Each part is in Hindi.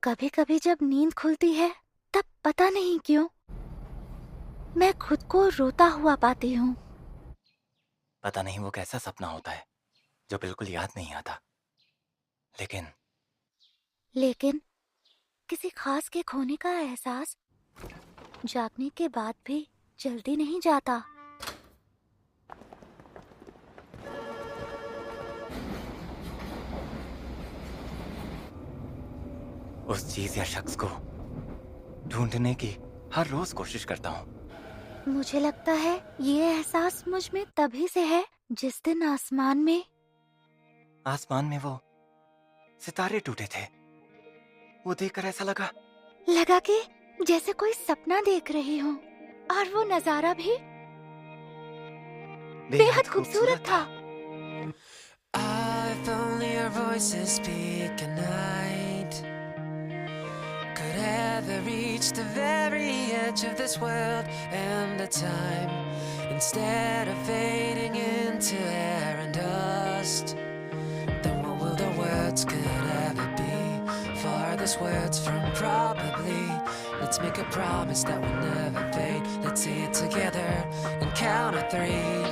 कभी कभी जब नींद खुलती है तब पता नहीं क्यों मैं खुद को रोता हुआ पाती हूँ। पता नहीं वो कैसा सपना होता है जो बिल्कुल याद नहीं आता। लेकिन लेकिन किसी खास के खोने का एहसास जागने के बाद भी जल्दी नहीं जाता। उस चीज या शख्स को ढूंढने की हर रोज कोशिश करता हूँ। मुझे लगता है ये एहसास मुझ में तभी से है जिस दिन आसमान में वो सितारे टूटे थे। वो देखकर ऐसा लगा लगा कि जैसे कोई सपना देख रही हूँ और वो नजारा भी बेहद खूबसूरत था। If only our voices speak at night could ever reach the very edge of this world and the time, instead of fading into air and dust, then what will the words could ever be? Farthest words from probably. Let's make a promise that will never fade. Let's say it together and count to three.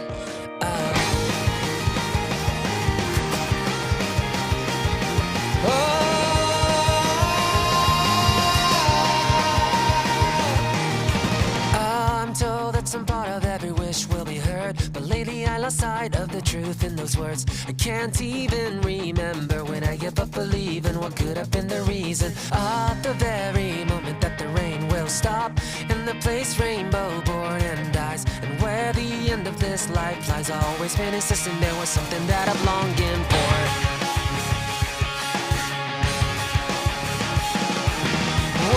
I'm told that some part of every wish will be heard, but lately I lost sight of the truth in those words. I can't even remember when I gave up believing what could have been the reason of the very moment that the rain will stop, and the place rainbow born and dies, and where the end of this life lies. I've always been insisting there was something that I'm longing for.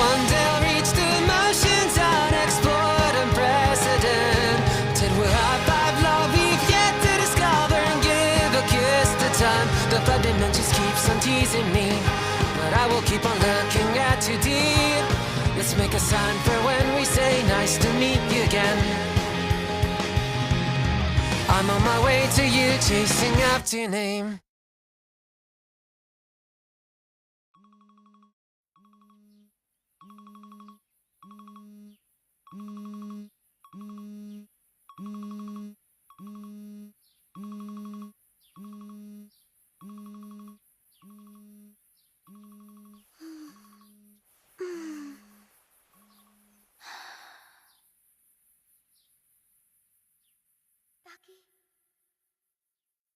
One day I'll reach the motions unexplored, unprecedented. We'll high five love we've yet to discover and give a kiss to time. The five dimensions keeps on teasing me, but I will keep on looking at you deep. Let's make a sign for when we say nice to meet you again. I'm on my way to you, chasing after your name.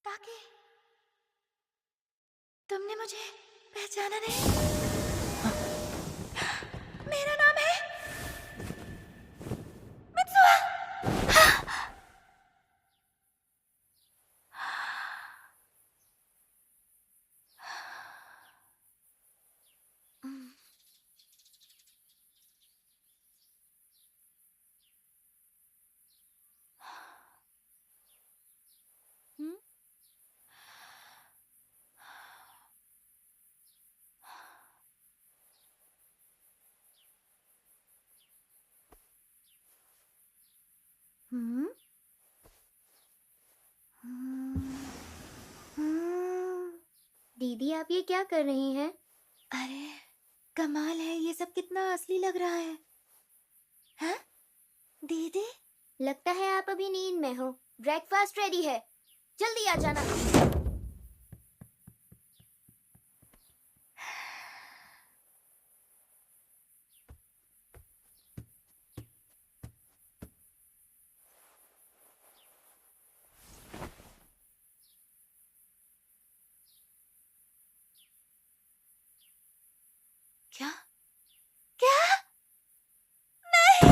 ताकि तुमने मुझे पहचाना नहीं? मेरा नाम है मित्सुआ। हम्म दीदी, आप ये क्या कर रही हैं? अरे कमाल है, ये सब कितना असली लग रहा है। हाँ दीदी, लगता है आप अभी नींद में हो। ब्रेकफास्ट रेडी है, जल्दी आ जाना। क्या क्या नहीं।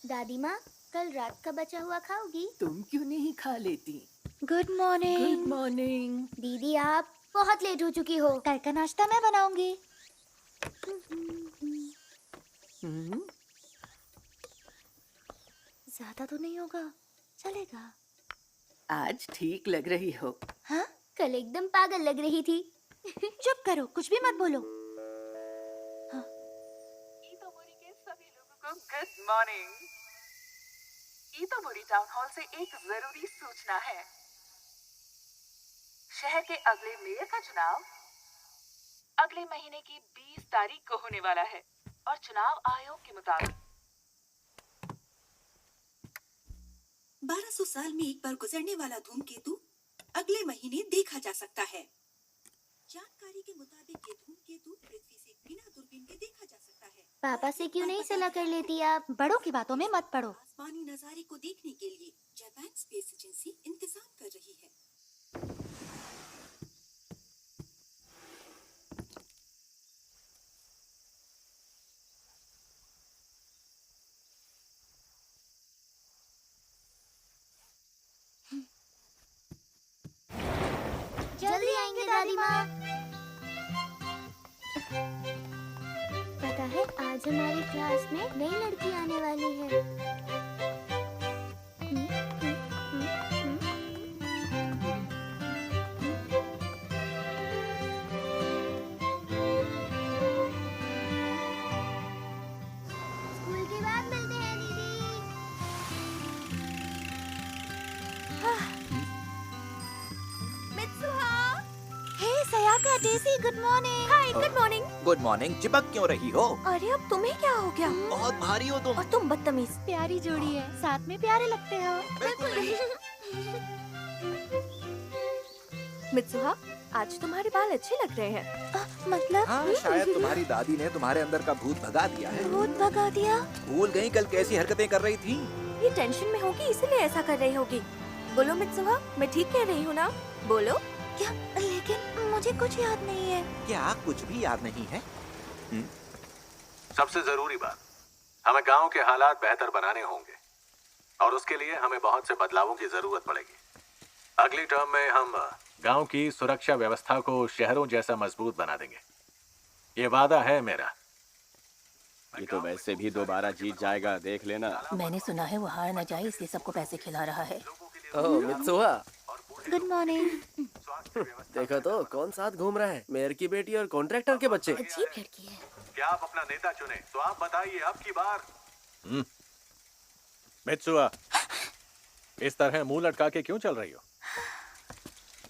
दादी माँ, कल रात का बचा हुआ खाओगी? तुम क्यों नहीं खा लेती? Good morning. Good morning. दीदी, आप बहुत लेट हो चुकी हो। कल का नाश्ता मैं बनाऊंगी। ज्यादा तो नहीं होगा, चलेगा। आज ठीक लग रही हो। हाँ कल एकदम पागल लग रही थी। चुप करो, कुछ भी मत बोलो। सभी लोगों को गुड मॉर्निंग। ईतोमोरी टाउन हॉल से एक जरूरी सूचना है। शहर के अगले मेयर का चुनाव अगले महीने की 20 तारीख को होने वाला है और चुनाव आयोग के मुताबिक 1200 साल में एक बार गुजरने वाला धूमकेतु अगले महीने देखा जा सकता है। जानकारी के मुताबिक ये धूमकेतु पृथ्वी से बिना दूरबीन के देखा जा सकता है। पापा से क्यों नहीं सलाह कर लेती आप? बड़ों की बातों में मत पड़ो। आसमानी नजारे को देखने के लिए जापान स्पेस एजेंसी इंतजाम कर रही है। जल्दी आएंगे दादी माँ। पता है आज हमारी क्लास में नई लड़की आने वाली है। स्कूल के बाद मिलते हैं दीदी। मित्सुहा। हे सयाका, डेजी, गुड मॉर्निंग। हाय, गुड मॉर्निंग। Good morning. चिपक क्यों रही हो? अरे अब तुम्हें क्या हो गया? बहुत भारी हो तुम। और तुम बदतमीज। प्यारी जोड़ी है, साथ में प्यारे लगते हो। बिल्कुल नहीं। मित्सुहा, आज तुम्हारे बाल अच्छे लग रहे हैं। मतलब हाँ, शायद तुम्हारी दादी ने तुम्हारे अंदर का भूत भगा दिया है। भूत भगा दिया? भूल गई कल कैसी हरकतें कर रही थी। ये टेंशन में होगी इसलिए ऐसा कर रही होगी। बोलो मित्सुहा, मैं ठीक कह रही हूँ ना? बोलो। क्या? लेकिन मुझे कुछ याद नहीं है। क्या कुछ भी याद नहीं है? सबसे जरूरी बात, हमें गांव के हालात बेहतर बनाने होंगे और उसके लिए हमें बहुत से बदलावों की जरूरत पड़ेगी। अगली टर्म में हम गांव की सुरक्षा व्यवस्था को शहरों जैसा मजबूत बना देंगे। ये वादा है मेरा। ये तो वैसे भी दोबारा जीत जाएगा, देख लेना। मैंने सुना है वो हार न जाए इसलिए सबको पैसे खिला रहा है। ओह मित्सुहा, गुड मॉर्निंग। देखो तो कौन साथ घूम रहा है, मेयर की बेटी और कॉन्ट्रैक्टर के बच्चे। अजीब लड़की है। क्या आप अपना नेता चुने तो आप बताइए अब की बार। मित्सुआ, इस तरह मुंह लटका के क्यों चल रही हो?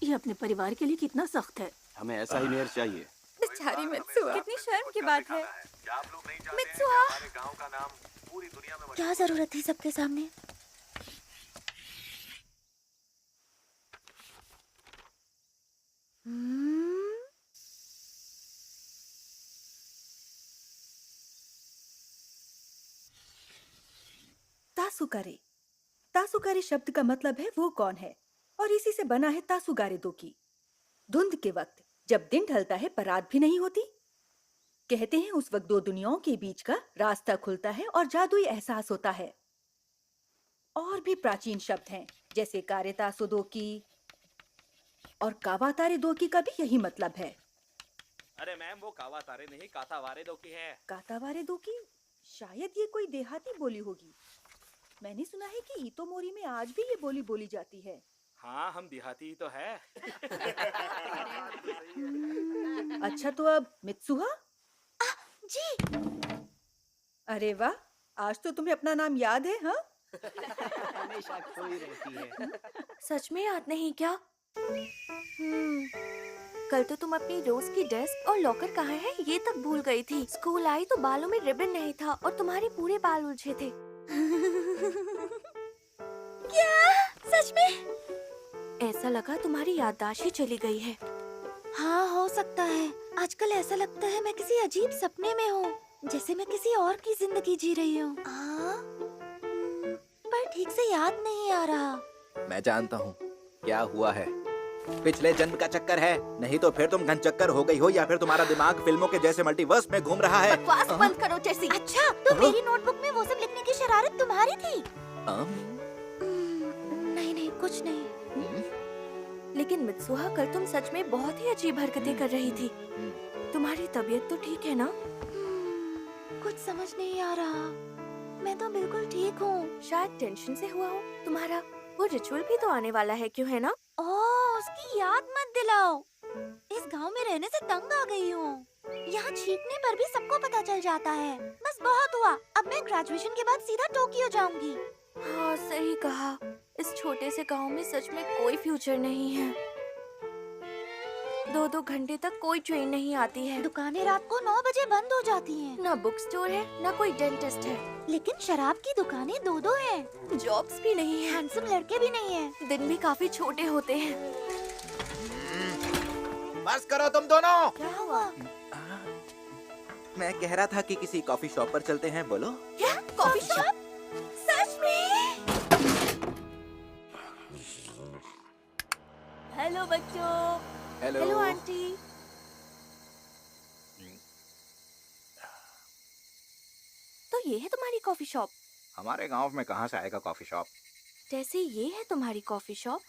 ये अपने परिवार के लिए कितना सख्त है। हमें ऐसा ही मेयर चाहिए। बेचारी मित्सुहा, कितनी शर्म की बात है। क्या आप लोग नहीं जानते मित्सुआ, कि हमारे गांव का नाम पूरी दुनिया में क्या जरूरत थी सबके सामने? तासुकारे। तासुकारे शब्द का मतलब है वो कौन है, और इसी से बना है तासुगारे दोकी। धुंध के वक्त जब दिन ढलता है पर रात भी नहीं होती, कहते हैं उस वक्त दो दुनियाओं के बीच का रास्ता खुलता है और जादुई एहसास होता है। और भी प्राचीन शब्द हैं जैसे कारे तासु दोकी और कावातारे दोकी का भी यही मतलब है। अरे मैम, वो कावातारे नहीं कातावारे दोकी है। कातावारे दोकी? शायद ये कोई देहाती बोली होगी। मैंने सुना है कि ईतोमोरी में आज भी ये बोली बोली जाती है। हाँ, हम देहाती ही तो है। अच्छा, तो अब मित्सुहा? जी। अरे वाह, आज तो तुम्हें अपना नाम याद है। हाँ, हमेशा खोई रहती है। सच में याद नहीं क्या? कल तो तुम अपनी रोज की डेस्क और लॉकर कहाँ है ये तक भूल गई थी। स्कूल आई तो बालों में रिबन नहीं था और तुम्हारे पूरे बाल उलझे थे। क्या? सच में? ऐसा लगा तुम्हारी याददाश्त ही चली गई है। हाँ, हो सकता है। आजकल ऐसा लगता है मैं किसी अजीब सपने में हूँ, जैसे मैं किसी और की जिंदगी जी रही हूँ। पर ठीक से याद नहीं आ रहा। मैं जानता हूँ क्या हुआ है। पिछले जन्म का चक्कर है, नहीं तो फिर तुम घनचक्कर हो गई हो या फिर तुम्हारा दिमाग फिल्मों के जैसे मल्टीवर्स में घूम रहा है। बकवास बंद करो टेसी। अच्छा, तो मेरी नोटबुक में वो सब लिखने की शरारत तुम्हारी थी? नहीं नहीं, कुछ नहीं। लेकिन मित्सुहा, कल तुम सच में बहुत ही अजीब हरकतें कर रही थी। तुम्हारी तबीयत तो ठीक है ना? कुछ समझ नहीं आ रहा। मैं तो बिल्कुल ठीक हूँ। शायद टेंशन से हुआ हो। तुम्हारा वो रिचुअल भी तो आने वाला है, क्यों है ना? ओह, उसकी याद मत दिलाओ। इस गांव में रहने से तंग आ गई हूँ। यहाँ छींकने पर भी सबको पता चल जाता है। बस बहुत हुआ, अब मैं ग्रेजुएशन के बाद सीधा टोक्यो जाऊंगी। हाँ सही कहा, इस छोटे से गांव में सच में कोई फ्यूचर नहीं है। 2-2 घंटे तक कोई ट्रेन नहीं आती है। दुकानें रात को 9 बजे बंद हो जाती हैं। ना बुक स्टोर है, ना कोई डेंटिस्ट है। लेकिन शराब की दुकानें 2-2 हैं। जॉब्स भी नहीं है। हैंडसम लड़के भी नहीं हैं। दिन भी काफी छोटे होते हैं। बस करो तुम दोनों। क्या हुआ? मैं कह रहा था कि किसी कॉफी शॉप पर चलते हैं। बोलो। क्या? Coffee shop? सच में? हेलो बच्चों। Hello aunty. तो ये है तुम्हारी कॉफी शॉप? हमारे गांव में कहाँ से आएगा कॉफी शॉप? जैसे ये है तुम्हारी कॉफी शॉप?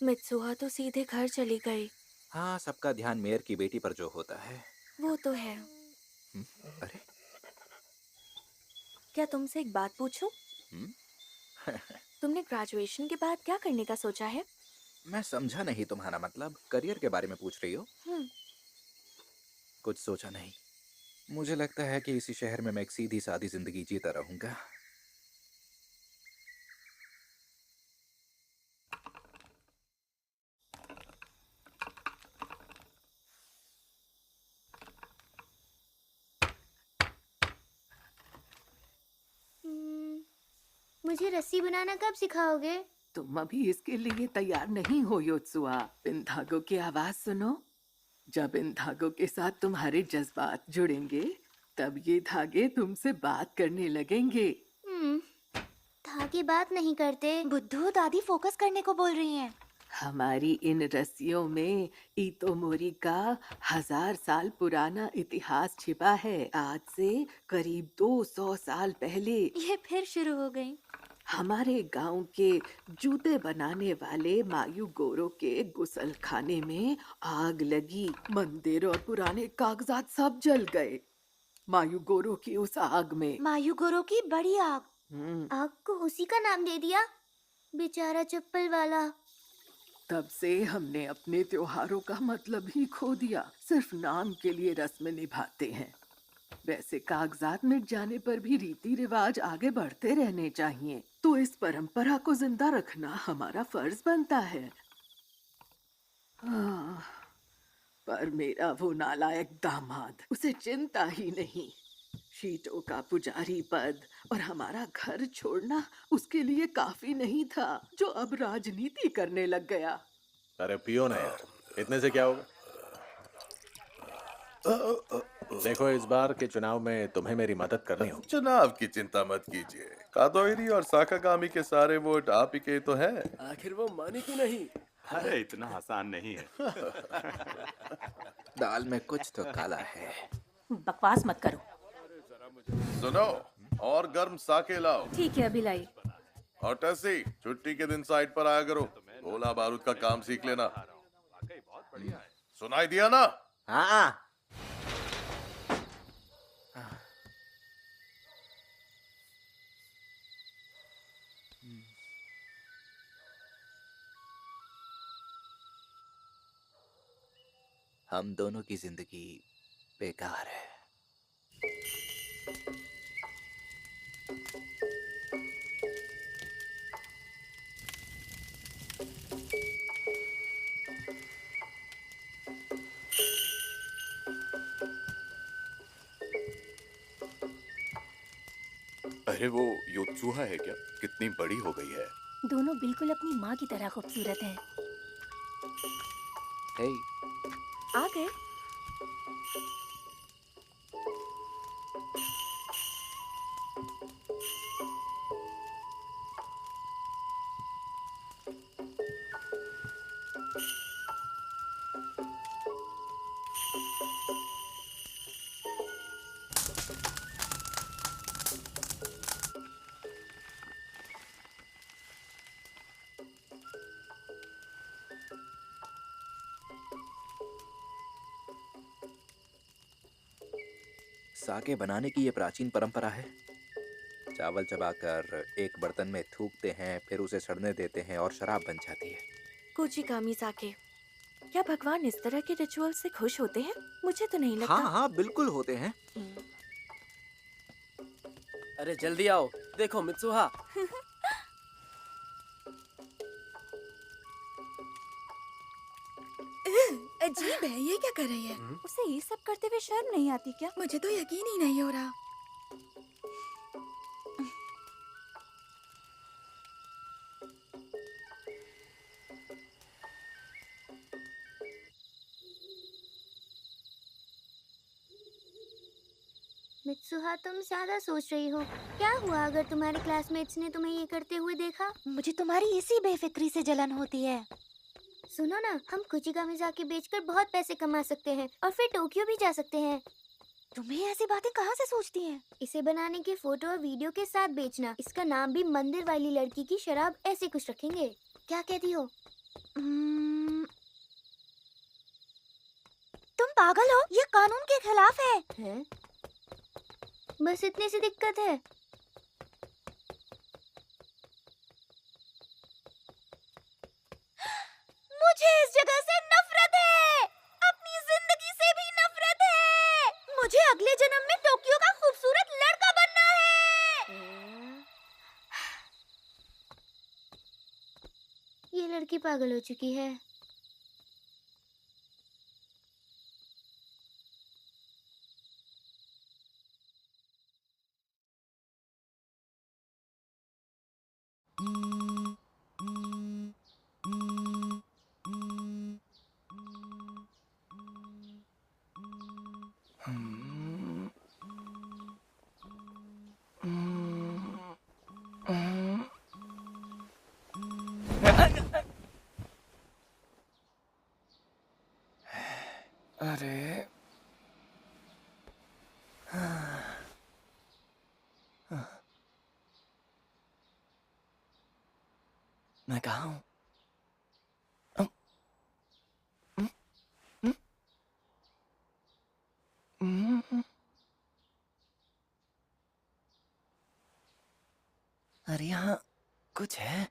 मित्सुहा तो सीधे घर चली गई। हाँ, सबका ध्यान मेयर की बेटी पर जो होता है वो तो है। अरे क्या तुमसे एक बात पूछूं? तुमने ग्रेजुएशन के बाद क्या करने का सोचा है? मैं समझा नहीं तुम्हारा मतलब। करियर के बारे में पूछ रही हो? कुछ सोचा नहीं। मुझे लगता है कि इसी शहर में मैं एक सीधी सादी जिंदगी जीता रहूंगा। मुझे रस्सी बनाना कब सिखाओगे? तुम अभी इसके लिए तैयार नहीं हो योत्सुआ। इन धागों की आवाज सुनो। जब इन धागों के साथ तुम्हारे जज्बात जुड़ेंगे तब ये धागे तुमसे बात करने लगेंगे। धागे बात नहीं करते। बुद्धू, दादी फोकस करने को बोल रही हैं। हमारी इन रस्सियों में इतोमोरी का 1000 साल पुराना इतिहास छिपा है। आज से करीब 200 साल पहले ये फिर शुरू हो गई। हमारे गांव के जूते बनाने वाले मायू गोरो के गुसल खाने में आग लगी। मंदिर और पुराने कागजात सब जल गए मायू गोरो की उस आग में। मायू गोरो की बड़ी आग। आग को उसी का नाम दे दिया, बेचारा चप्पल वाला। तब से हमने अपने त्योहारों का मतलब ही खो दिया। सिर्फ नाम के लिए रस्में निभाते हैं। वैसे कागजात मिट जाने पर भी रीति रिवाज आगे बढ़ते रहने चाहिए। तो इस परंपरा को जिंदा रखना हमारा फर्ज बनता है। पर मेरा वो नालायक दामाद, उसे चिंता ही नहीं। शीटों का पुजारी पद और हमारा घर छोड़ना उसके लिए काफी नहीं था, जो अब राजनीति करने लग गया। अरे पियो ना यार, इतने से क्या होगा? देखो, इस बार के चुनाव में तुम्हें मेरी मदद करनी होगी। चुनाव की चिंता मत कीजिए। कादोइरी और साकागामी के सारे वोट आप ही के तो हैं। आखिर वो माने क्यों नहीं? अरे इतना आसान नहीं है। दाल में कुछ तो काला है। बकवास मत करो। सुनो, और गर्म साके लाओ। ठीक है, अभी लाई। और टेसी, छुट्टी के दिन साइट पर आया करो। गोला बारूद का काम सीख लेना। सुनाई दिया ना? हाँ। हम दोनों की जिंदगी बेकार है। अरे वो योत्सुहा है क्या? कितनी बड़ी हो गई है। दोनों बिल्कुल अपनी माँ की तरह खूबसूरत हैं। Hey. आ गए? साके बनाने की ये प्राचीन परंपरा है। चावल चबाकर एक बर्तन में थूकते हैं, फिर उसे सड़ने देते हैं और शराब बन जाती है। कुचिकामी साके। क्या भगवान इस तरह के रिचुअल से खुश होते हैं? मुझे तो नहीं लगता। हाँ हाँ, बिल्कुल होते हैं। अरे जल्दी आओ, देखो मित्सुहा। अजीब है, ये क्या कर रही है? उसे ये सब करते हुए शर्म नहीं आती क्या? मुझे तो यकीन ही नहीं हो रहा। मित्सुहा, तुम ज्यादा सोच रही हो। क्या हुआ अगर तुम्हारे क्लासमेट्स ने तुम्हें ये करते हुए देखा? मुझे तुम्हारी इसी बेफिक्री से जलन होती है। सुनो ना, हम कुचिका मिज़ाकी बेचकर बहुत पैसे कमा सकते हैं और फिर टोक्यो भी जा सकते हैं। तुम्हें ऐसी बातें कहाँ से सोचती हैं? इसे बनाने के फोटो और वीडियो के साथ बेचना। इसका नाम भी मंदिर वाली लड़की की शराब ऐसे कुछ रखेंगे। क्या कहती हो? तुम पागल हो, ये कानून के खिलाफ है। हैं? बस इतनी सी दिक्कत है। मुझे इस जगह से नफरत है, अपनी जिंदगी से भी नफरत है। मुझे अगले जन्म में टोक्यो का खूबसूरत लड़का बनना है। ये लड़की पागल हो चुकी है। अरे मैं कहाँ हूँ? अरे यहाँ कुछ है।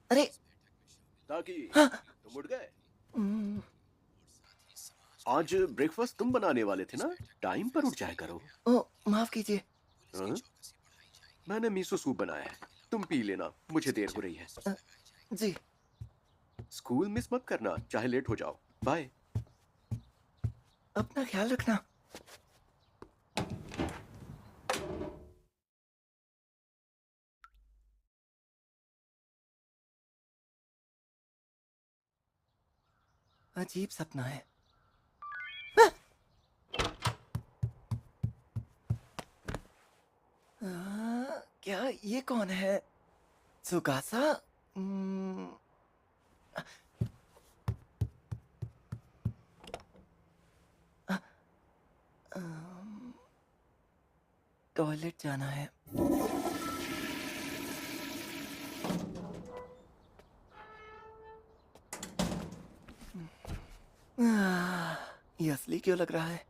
अरे ताकि तुम उठ गए। आज ब्रेकफास्ट तुम बनाने वाले थे ना, टाइम पर उठ जाया करो। ओ माफ कीजिए। हाँ? मैंने मीसो सूप बनाया है, तुम पी लेना, मुझे देर हो रही है। जी। स्कूल मिस मत करना, चाहे लेट हो जाओ। बाय। अपना ख्याल रखना। अजीब सपना है। क्या ये कौन है? सुगासा? टॉयलेट जाना है। ये असली क्यों लग रहा है?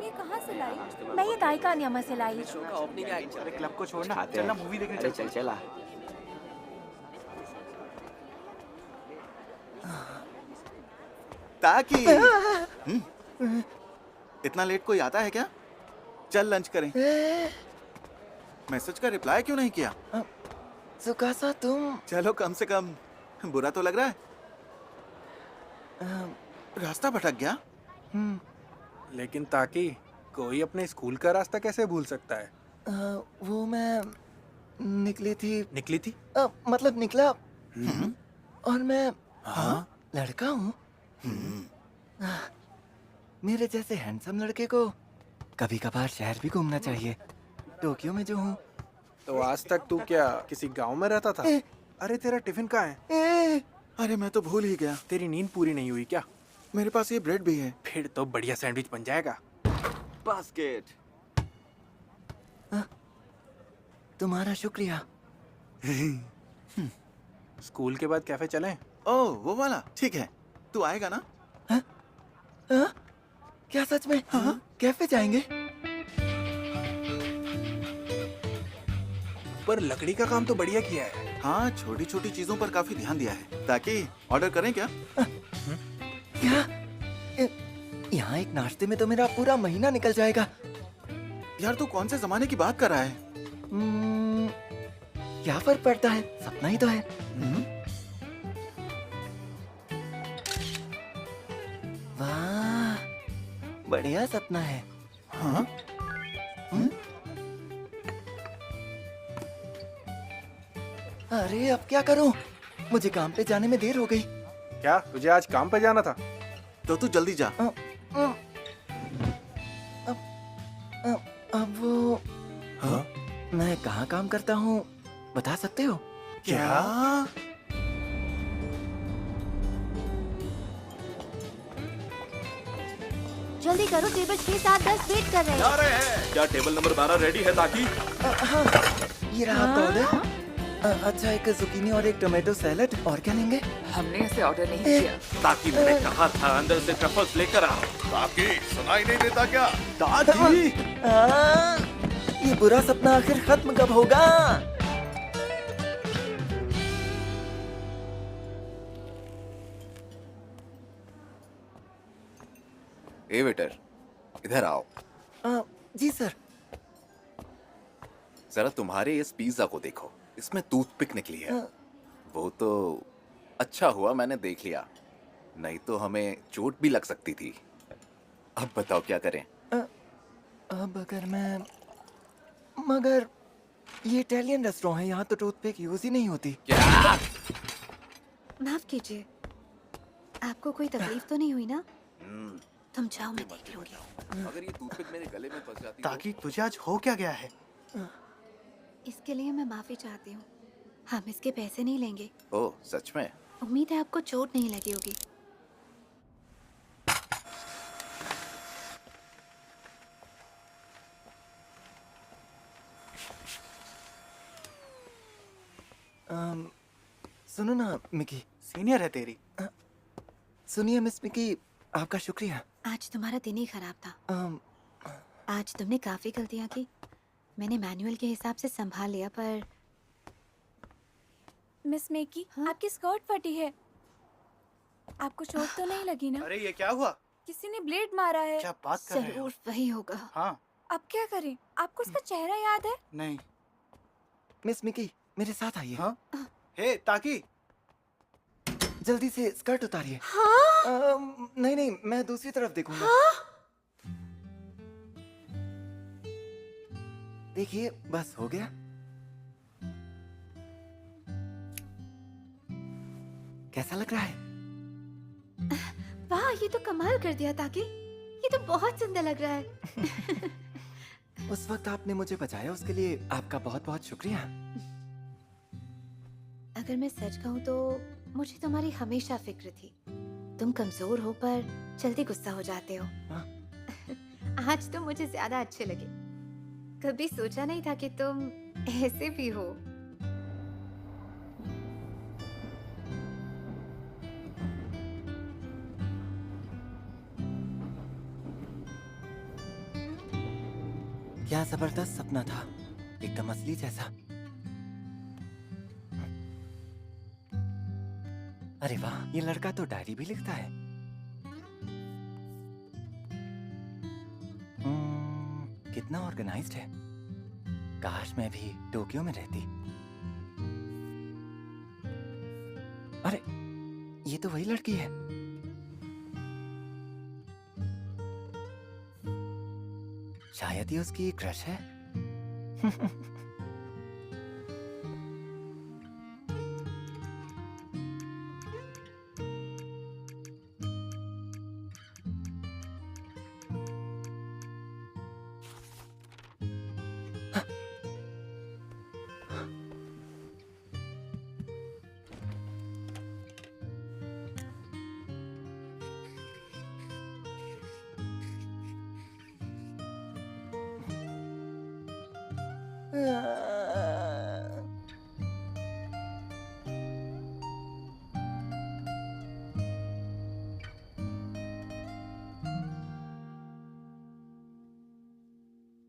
ये कहाँ से लाई? मैं ये दायका नियमा से लाई। शो का ओपनिंग एक्ट। अरे क्लब को छोड़ना, खाते चलना हैं। मूवी देखने अरे चलते चल चला। ताकि इतना लेट कोई आता है क्या? चल लंच करें। मैसेज का रिप्लाई क्यों नहीं किया? सुकासा तुम चलो कम से कम बुरा तो लग रहा है। रास्ता भटक गया। लेकिन ताकि कोई अपने स्कूल का रास्ता कैसे भूल सकता है? वो मैं निकली थी। मतलब निकला और मैं लड़का हूँ। मेरे जैसे हैंडसम लड़के को कभी कभार शहर भी घूमना चाहिए। टोक्यो में जो हूँ। तो आज तक तू क्या किसी गांव में रहता था? अरे तेरा टिफिन कहाँ है? अरे मैं तो भूल ही गया। तेरी नींद पूरी नहीं हुई क्या? मेरे पास ये ब्रेड भी है। फिर तो बढ़िया सैंडविच बन जाएगा। बास्केट। तुम्हारा शुक्रिया। स्कूल के बाद कैफे चलें? ओह वो वाला ठीक है। तू आएगा ना? क्या सच में? कैफे जाएंगे? पर लकड़ी का काम तो बढ़िया किया है। हाँ छोटी छोटी चीजों पर काफी ध्यान दिया है। ताकि ऑर्डर करें क्या? क्या? यहाँ एक नाश्ते में तो मेरा पूरा महीना निकल जाएगा। यार तू कौन से जमाने की बात कर रहा है? क्या फर्क पड़ता है? सपना ही तो है। वाह, बढ़िया सपना है। हाँ? अरे अब क्या करूं? मुझे काम पे जाने में देर हो गई। क्या तुझे आज काम पे जाना था? तो तू जल्दी जा। अब वो मैं कहाँ काम करता हूँ बता सकते हो? क्या? जल्दी करो, टेबल 6, 7, 10 वेट कर रहे हैं। क्या टेबल नंबर 12 रेडी है ताकि? हाँ, ये रहा आपका ऑर्डर। अच्छा एक जुकीनी और एक टोमेटो सैलेड। और क्या लेंगे? हमने ऐसे ऑर्डर नहीं किया। ताकि मैंने कहा था अंदर से ट्रफल्स लेकर आ। ताकि सुनाई नहीं देता क्या? ताकि ये बुरा सपना आखिर खत्म कब होगा? ए वेटर, इधर आओ। जी सर। जरा तुम्हारे इस पिज्जा को देखो, इसमें टूथपिक निकली है। वो तो अच्छा हुआ मैंने देख लिया, नहीं तो हमें चोट भी लग सकती थी। अब बताओ क्या करें? अब अगर मगर ये इटालियन रेस्टोरेंट है, यहाँ तो टूथपिक यूज ही नहीं होती। क्या? माफ कीजिए, आपको कोई तकलीफ तो नहीं हुई ना? तुम जाओ, मैं देख लूंगी। अगर ये टूथपिक मेरे गले में फंस जाती ताकि तुझे आज हो क्या गया है? इसके लिए मैं माफी चाहती हूँ। हम इसके पैसे नहीं लेंगे। ओह सच में? उम्मीद है आपको चोट नहीं लगी होगी। सुनो ना मिकी। सीनियर है तेरी। सुनिए मिस मिकी, आपका शुक्रिया। आज तुम्हारा दिन ही खराब था। आज तुमने काफी गलतियां की। मैंने मैनुअल के हिसाब से संभाल लिया, पर मिस मेकी, आपकी स्कर्ट फटी है। आपको चोट तो नहीं लगी ना? अरे ये क्या हुआ? किसी ने ब्लेड मारा है। क्या बात कर रहे हो? जरूर वही होगा। हाँ। अब क्या करें? आपको उसका चेहरा याद है? नहीं। मिस मिकी मेरे साथ आइए। हाँ? हे ताकि जल्दी से स्कर्ट उतारिए। हाँ? नहीं नहीं, मैं दूसरी तरफ देखूंगा। हाँ? देखिए बस हो गया। कैसा लग रहा है? वाह, ये तो कमाल कर दिया ताकि। ये तो बहुत सुंदर लग रहा है। उस वक्त आपने मुझे बचाया, उसके लिए आपका बहुत बहुत शुक्रिया। अगर मैं सच कहूँ तो मुझे तुम्हारी हमेशा फिक्र थी। तुम कमजोर हो पर जल्दी गुस्सा हो जाते हो। आज तुम मुझे ज्यादा अच्छे लगे। कभी सोचा नहीं था कि तुम ऐसे भी हो। क्या जबरदस्त सपना था, एकदम असली जैसा। अरे वाह, ये लड़का तो डायरी भी लिखता है। कितना ऑर्गेनाइज्ड है। काश मैं भी टोक्यो में रहती। अरे ये तो वही लड़की है। शायद ये उसकी क्रश है।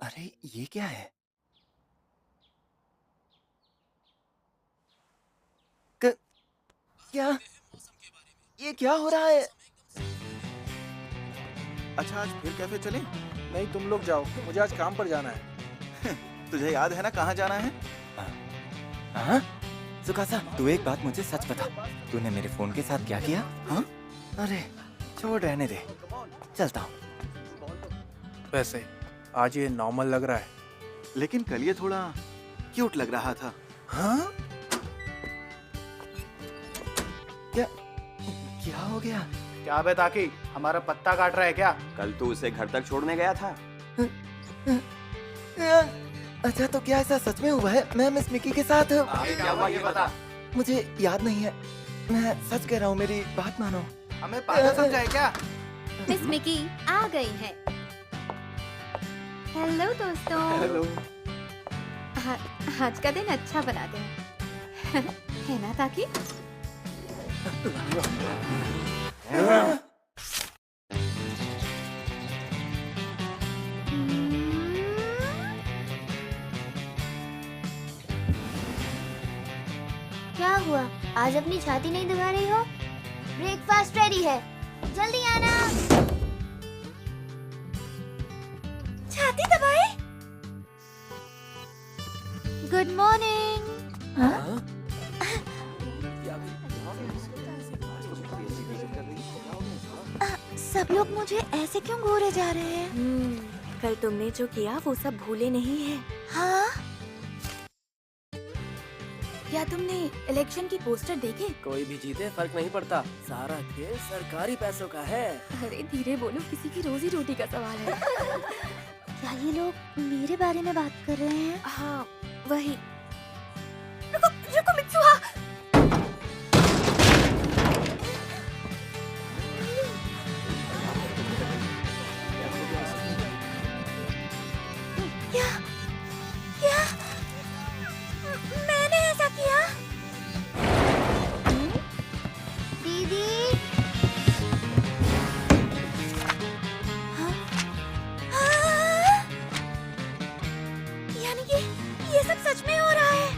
अरे ये क्या है? क्या ये क्या हो रहा है? अच्छा आज फिर कैफे चले? नहीं तुम लोग जाओ, मुझे आज काम पर जाना है। तुझे याद है ना कहाँ जाना है? हाँ? सुकासा, तू एक बात मुझे सच बता, तूने मेरे फोन के साथ क्या किया? हाँ? अरे छोड़, रहने दे, चलता हूँ। वैसे आज ये नॉर्मल लग रहा है, लेकिन कल ये थोड़ा क्यूट लग रहा था। हाँ? क्या हो गया? क्या बे ताकि हमारा पत्ता काट रहा है क्या? कल तू उसे घर तक छोड़ने गया था। अच्छा तो क्या ऐसा सच में हुआ है? मैं मिस मिकी के साथ। क्या हुआ ये बता। मुझे याद नहीं है, मैं सच कह रहा हूँ, मेरी बात मानो। हमें पागल समझा है क्या? मिस मिकी आ गई है। हेलो दोस्तों। हेलो। आज का दिन अच्छा बनाते हैं। है ना ताकि? क्या हुआ? आज अपनी छाती नहीं दबा रही हो? ब्रेकफास्ट रेडी है, जल्दी आना। छाती दबाए? Good morning. सब लोग मुझे ऐसे क्यों घूरे जा रहे हैं? कल तुमने जो किया वो सब भूले नहीं है। हाँ? क्या तुमने इलेक्शन की पोस्टर देखे? कोई भी जीते फर्क नहीं पड़ता, सारा खेल सरकारी पैसों का है। अरे धीरे बोलो, किसी की रोजी रोटी का सवाल है। क्या ये लोग मेरे बारे में बात कर रहे हैं? हाँ वही। रुको रुको मित्सुहा। क्या क्या मैंने ऐसा किया? दीदी। हाँ? हाँ? यानी कि ये सब सच में हो रहा है?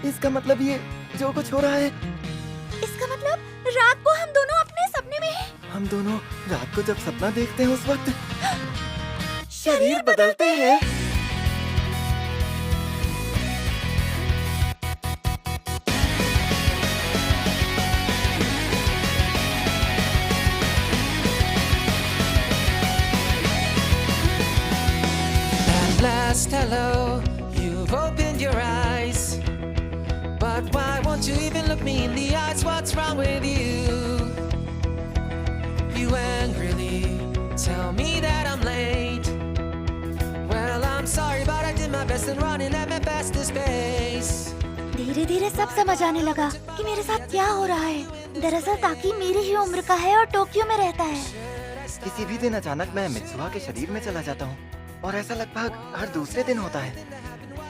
इसका मतलब ये जो कुछ हो रहा है, इसका मतलब रात को हम दोनों अपने सपने में हैं। हम दोनों रात को जब सपना देखते हैं उस वक्त शरीर बदलते हैं। At last, hello, you've opened your eyes. But why won't you even look me in the eyes? What's wrong with you? You angrily tell me that I'm late. Well, I'm sorry, but I did my best and running at my fastest pace. धीरे धीरे सब समझ आने लगा कि मेरे साथ क्या हो रहा है। दरअसल ताकि मेरी ही उम्र का है और टोक्यो में रहता है। किसी भी दिन अचानक मैं मित्सुहा के शरीर में चला जाता हूँ और ऐसा लगभग हर दूसरे दिन होता है।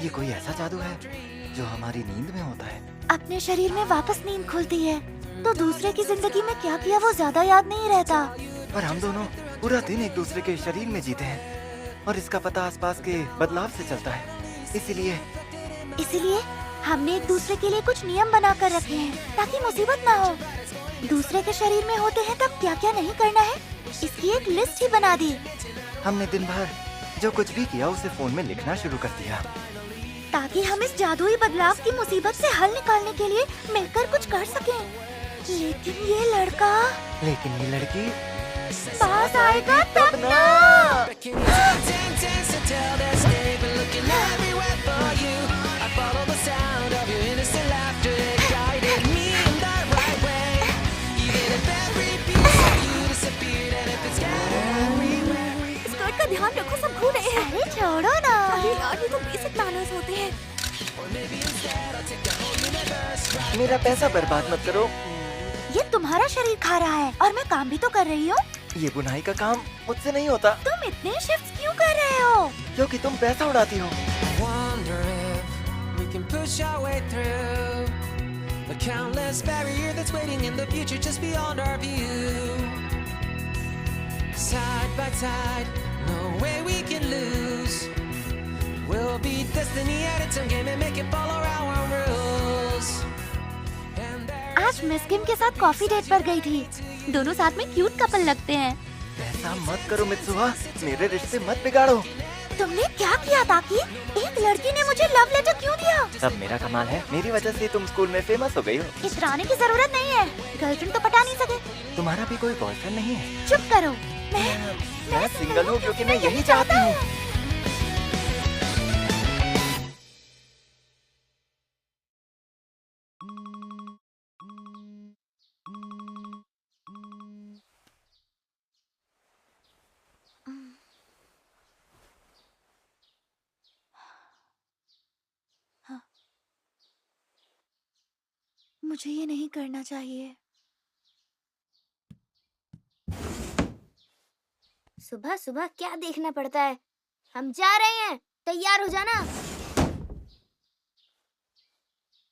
ये कोई ऐसा जादू है जो हमारी नींद में होता है। अपने शरीर में वापस नींद खुलती है तो दूसरे की जिंदगी में क्या किया वो ज्यादा याद नहीं रहता। पर हम दोनों पूरा दिन एक दूसरे के शरीर में जीते हैं। और इसका पता आसपास के बदलाव से चलता है। इसीलिए हमने एक दूसरे के लिए कुछ नियम बना कर रखे हैं ताकि मुसीबत ना हो। दूसरे के शरीर में होते हैं तब क्या क्या नहीं करना है, इसकी एक लिस्ट ही बना दी। हमने दिन भर जो कुछ भी किया उसे फोन में लिखना शुरू कर दिया, ताकि हम इस जादुई बदलाव की मुसीबत से हल निकालने के लिए मिलकर कुछ कर सकें। लेकिन ये लड़की पास आएगा तब ना। स्कर्ट का ध्यान रखो, सब खो रहे हैं। अरे छोड़ो ना। अरे यार, ये तो बेसिक मैनर्स होते हैं। मेरा पैसा बर्बाद मत करो। ये तुम्हारा शरीर खा रहा है और मैं काम भी तो कर रही हूँ। ये बुनाई का काम मुझसे नहीं होता। तुम इतने शिफ्ट क्यों कर रहे हो? क्योंकि तुम पैसा उड़ाती हो। Side by side, no way we can lose. We'll be destiny at its own game and make it follow our rules. आज मिस किम के साथ कॉफी डेट पर गई थी। दोनों साथ में क्यूट कपल लगते हैं। ऐसा मत करो मित्सुहा, मेरे रिश्ते मत बिगाड़ो। तुमने क्या किया ताकि? एक लड़की ने मुझे लव लेटर क्यों दिया? सब मेरा कमाल है, मेरी वजह से तुम स्कूल में फेमस हो गई हो। इतराने की जरूरत नहीं है, गर्लफ्रेंड तो पटा नहीं सके। तुम्हारा भी कोई बॉयफ्रेंड नहीं है? चुप करो। मैं सिंगल हूँ क्योंकि मैं यही चाहती हूँ। मुझे ये नहीं करना चाहिए। सुबह सुबह क्या देखना पड़ता है? हम जा रहे हैं, तैयार हो जाना।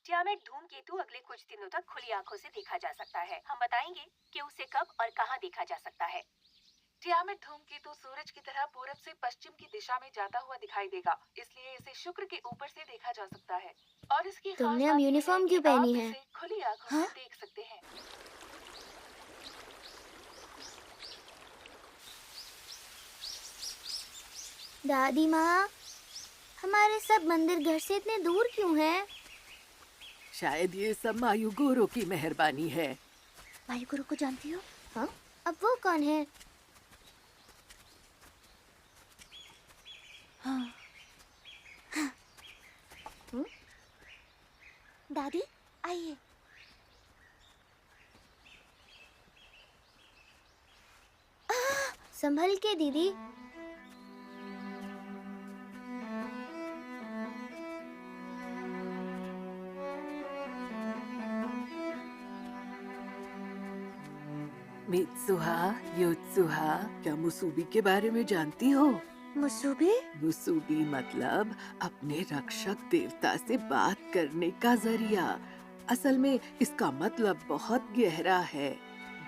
टियामेट धूमकेतु अगले कुछ दिनों तक खुली आंखों से देखा जा सकता है। हम बताएंगे कि उसे कब और कहां देखा जा सकता है। टियामेट धूमकेतु सूरज की तरह पूरब से पश्चिम की दिशा में जाता हुआ दिखाई देगा, इसलिए इसे शुक्र के ऊपर से देखा जा सकता है। और इसकी खास तुमने बात हम यह यूनिफॉर्म है क्यों कि आप पहनी है? इसे खुली आंखों से देख सकते हैं। दादी माँ, हमारे सब मंदिर घर से इतने दूर क्यों हैं? शायद ये सब मायुगोरो की मेहरबानी है। मायुगोरो को जानती हो? हाँ, अब वो कौन है? हाँ। दादी आइए। संभल के दीदी। मित्सुहा, योत्सुहा, क्या मुसूबी के बारे में जानती हो? मुसूबी? मुसूबी मतलब अपने रक्षक देवता से बात करने का जरिया। असल में इसका मतलब बहुत गहरा है।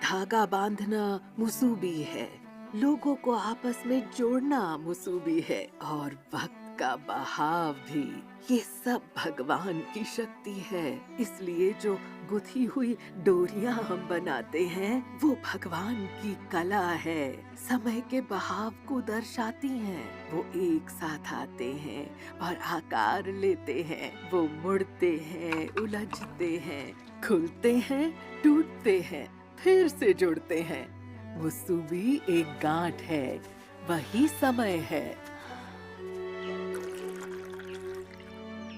धागा बांधना मुसूबी है, लोगों को आपस में जोड़ना मुसूबी है, और वक्त का बहाव भी। ये सब भगवान की शक्ति है। इसलिए जो गुथी हुई डोरियां हम बनाते हैं वो भगवान की कला है। समय के बहाव को दर्शाती हैं। वो एक साथ आते हैं और आकार लेते हैं। वो मुड़ते हैं, उलझते हैं, खुलते हैं, टूटते हैं, फिर से जुड़ते हैं। मुसूबी एक गांठ है, वही समय है।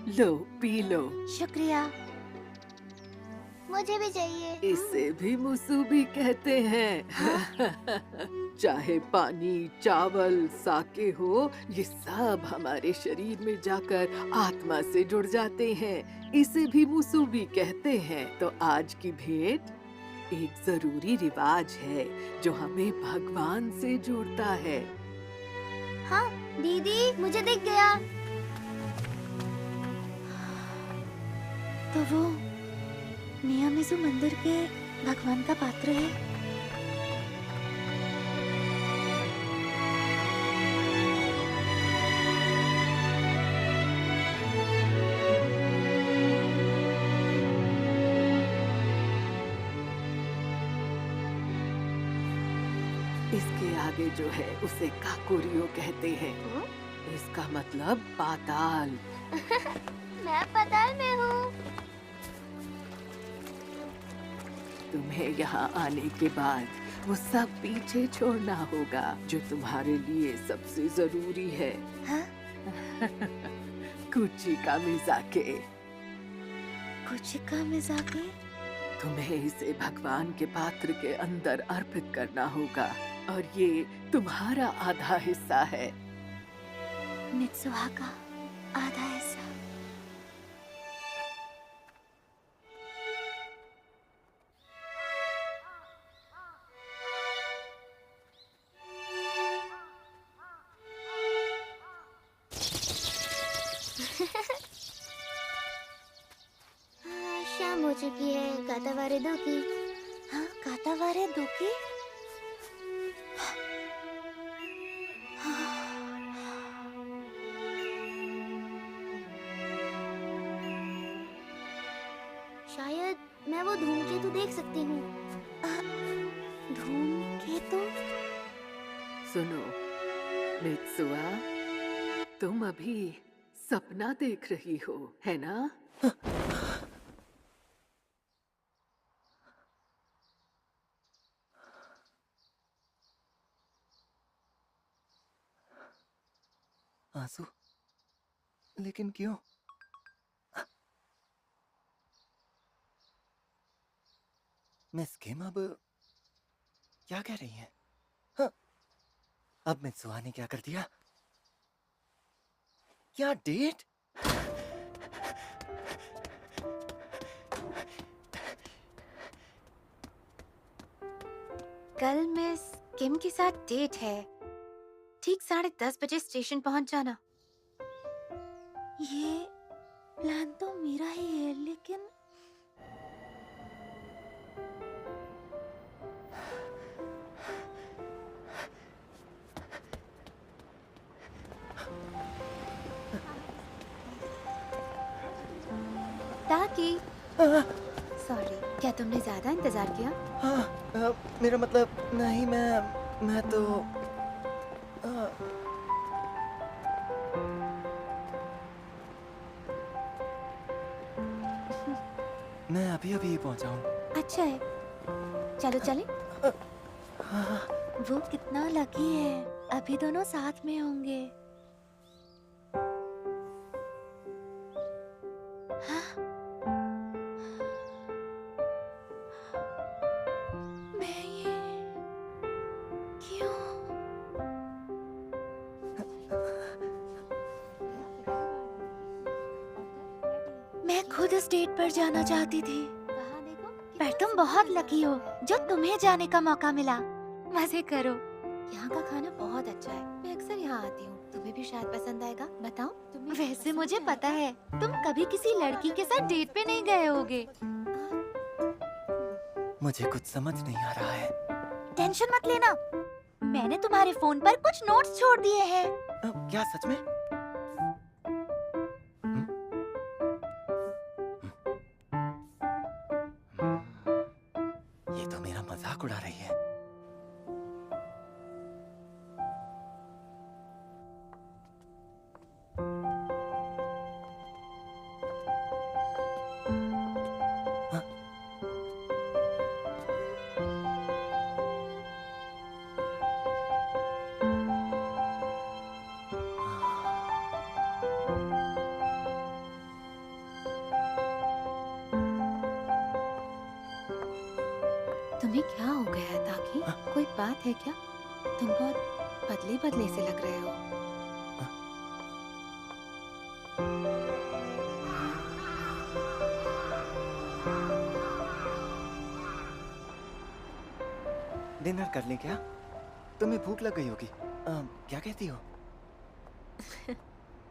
लो, पी लो। शुक्रिया। मुझे भी चाहिए। इसे भी मुसूबी कहते हैं। चाहे पानी, चावल, साके हो, ये सब हमारे शरीर में जाकर आत्मा से जुड़ जाते हैं। इसे भी मुसूबी कहते हैं। तो आज की भेंट एक जरूरी रिवाज है जो हमें भगवान से जोड़ता है। हाँ दीदी, मुझे दिख गया। तो वो मियामिज़ु मंदिर के भगवान का पात्र है। इसके आगे जो है उसे काकुरियो कहते हैं। इसका मतलब पाताल। मैं पाताल में हूँ। तुम्हें यहाँ आने के बाद वो सब पीछे छोड़ना होगा जो तुम्हारे लिए सबसे जरूरी है। हाँ? कुची का मिजाके। कुछ का मिजाके? तुम्हें इसे भगवान के पात्र के अंदर अर्पित करना होगा और ये तुम्हारा आधा हिस्सा है। मित्सुहा का आधा हिस्सा। शाम हो चुकी है। कातावारे दो की। हाँ, कातावारे दो की। शायद मैं वो धूमकेतु देख सकती हूँ। धूमकेतु? सुनो मित्सुआ, तुम अभी सपना देख रही हो, है ना? आंसू? लेकिन क्यों? मिस किम अब क्या कह रही हैं? हाँ, अब मित्सुआ ने क्या कर दिया? क्या डेट? कल मिस किम के साथ डेट है। ठीक 10:30 बजे स्टेशन पहुंच जाना। ये प्लान तो मेरा ही है, लेकिन ताकि सॉरी, क्या तुमने ज्यादा इंतजार किया? हाँ, मेरा मतलब नहीं, मैं तो मैं अभी अभी पहुंचा हूँ। अच्छा है, चलो चले। वो कितना लकी है, अभी दोनों साथ में होंगे। मैं ये क्यों? मैं खुद इस डेट पर जाना चाहती थी, पर तुम बहुत लकी हो जो तुम्हें जाने का मौका मिला। मजे करो। यहाँ का खाना बहुत अच्छा है। मैं अक्सर यहाँ आती हूँ। तुम्हें भी शायद पसंद आएगा। बताओ। वैसे मुझे पता है तुम कभी किसी लड़की के साथ डेट पे नहीं गए होगे। मुझे कुछ समझ नहीं आ रहा है। टेंशन मत लेना, मैंने तुम्हारे फोन पर कुछ नोट्स छोड़ दिए हैं। क्या सच में? ये तो मेरा मजाक उड़ा रही है। तुम्हें क्या हो गया है ताकि? कोई बात है क्या? तुम बहुत बदले बदले से लग रहे हो। डिनर कर लें क्या? तुम्हें भूख लग गई होगी। क्या कहती हो?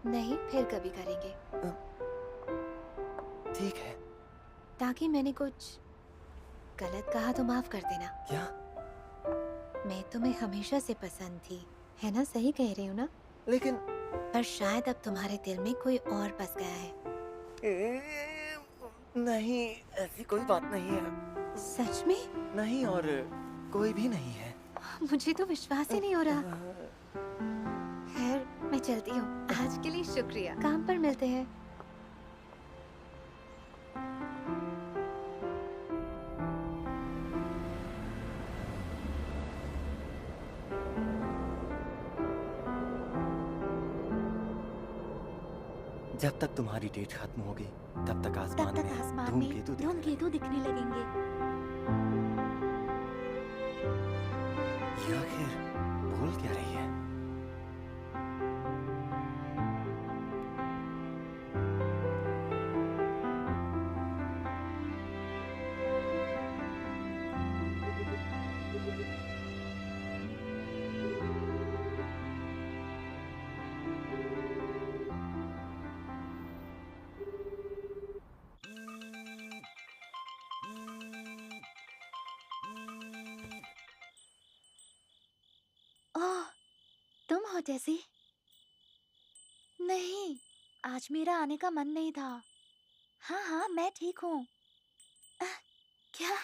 नहीं, फिर कभी करेंगे। ठीक है। ताकि मैंने कुछ गलत कहा तो माफ कर देना। क्या? मैं तुम्हें हमेशा से पसंद थी, है ना? सही कह रही हूँ ना? लेकिन पर शायद अब तुम्हारे दिल में कोई और बस गया है। नहीं, ऐसी कोई बात नहीं है। सच में? नहीं, और कोई भी नहीं है। मुझे तो विश्वास ही नहीं हो रहा। खैर, मैं चलती हूँ। आज के लिए शुक्रिया। काम पर मिलते हैं। जब तक तुम्हारी डेट खत्म होगी तब तक आसमान में धूमकेतु दिखने लगेंगे। ये आखिर बोल क्या रही है? ओह, तुम हो जैसी? नहीं, आज मेरा आने का मन नहीं था। हाँ हाँ, मैं ठीक हूँ। क्या?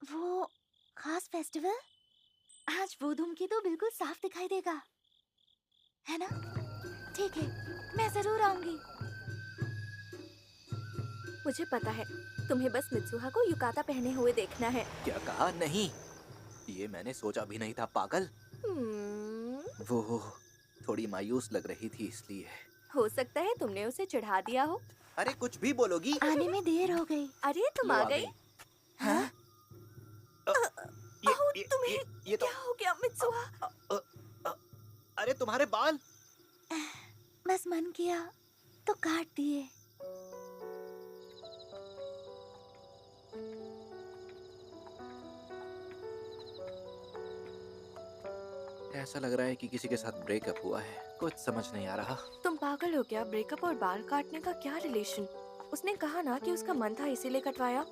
वो खास फेस्टिवल? आज वो धूमकेतु बिल्कुल साफ दिखाई देगा, है ना? ठीक है, मैं जरूर आऊंगी। मुझे पता है, तुम्हें बस मित्सुहा को युकाता पहने हुए देखना है। क्या कहा? नहीं, ये मैंने सोचा भी नहीं था, पागल। वो थोड़ी मायूस लग रही थी इसलिए। हो सकता है तुमने उसे चढ़ा दिया हो। अरे कुछ भी बोलोगी। आने में देर हो गई। अरे तुम आ गई? हाँ? तुम्हें ये तो क्या हो गया मित्सुहा? अरे तुम्हारे बाल। बस मन किया तो काट दिए। ऐसा लग रहा है कि किसी के साथ ब्रेकअप हुआ है। कुछ समझ नहीं आ रहा। तुम पागल हो क्या? ब्रेकअप और बाल काटने का क्या रिलेशन? उसने कहा ना कि उसका मन था इसीलिए कटवाया।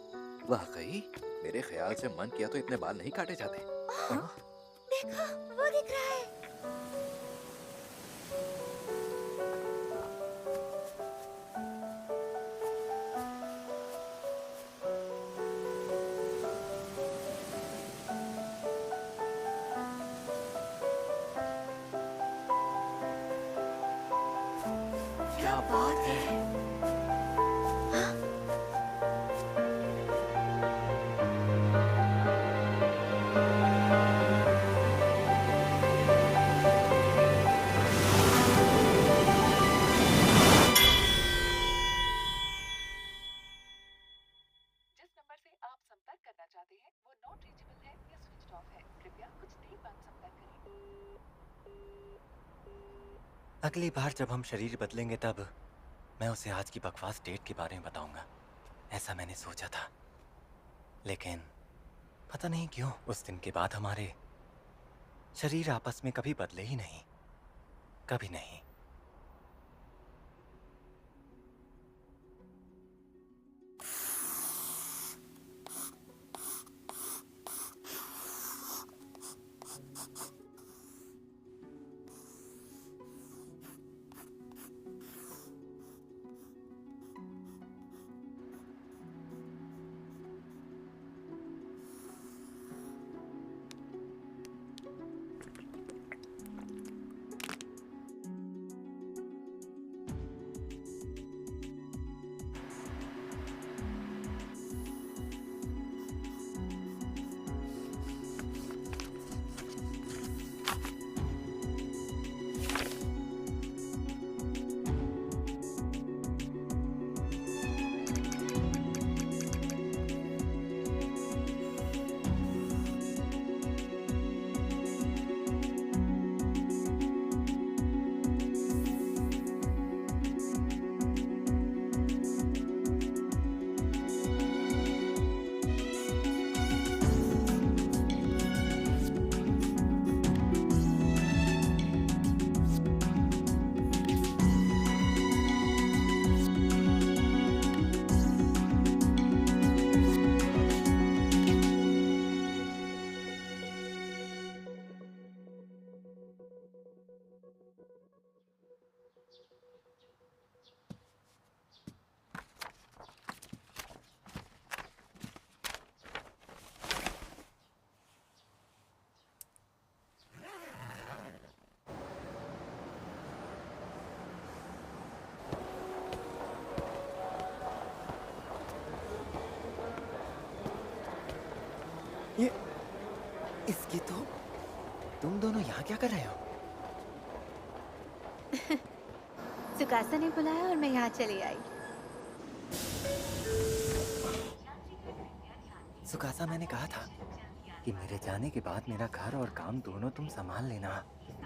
वाकई मेरे ख्याल से मन किया तो इतने बाल नहीं काटे जाते। देखो, वो दिख रहा है। क्या बात है? जिस नंबर से आप संपर्क करना चाहते हैं वो नॉट रीचेबल है या स्विच्ड ऑफ है। कृपया कुछ देर बाद संपर्क करें। अगली बार जब हम शरीर बदलेंगे तब मैं उसे आज की बकवास डेट के बारे में बताऊंगा। ऐसा मैंने सोचा था, लेकिन पता नहीं क्यों उस दिन के बाद हमारे शरीर आपस में कभी बदले ही नहीं, कभी नहीं। ये इसकी तो तुम दोनों यहाँ क्या कर रहे हो? सुकासा ने बुलाया और मैं यहाँ चली आई। सुकासा, मैंने कहा था कि मेरे जाने के बाद मेरा घर और काम दोनों तुम संभाल लेना।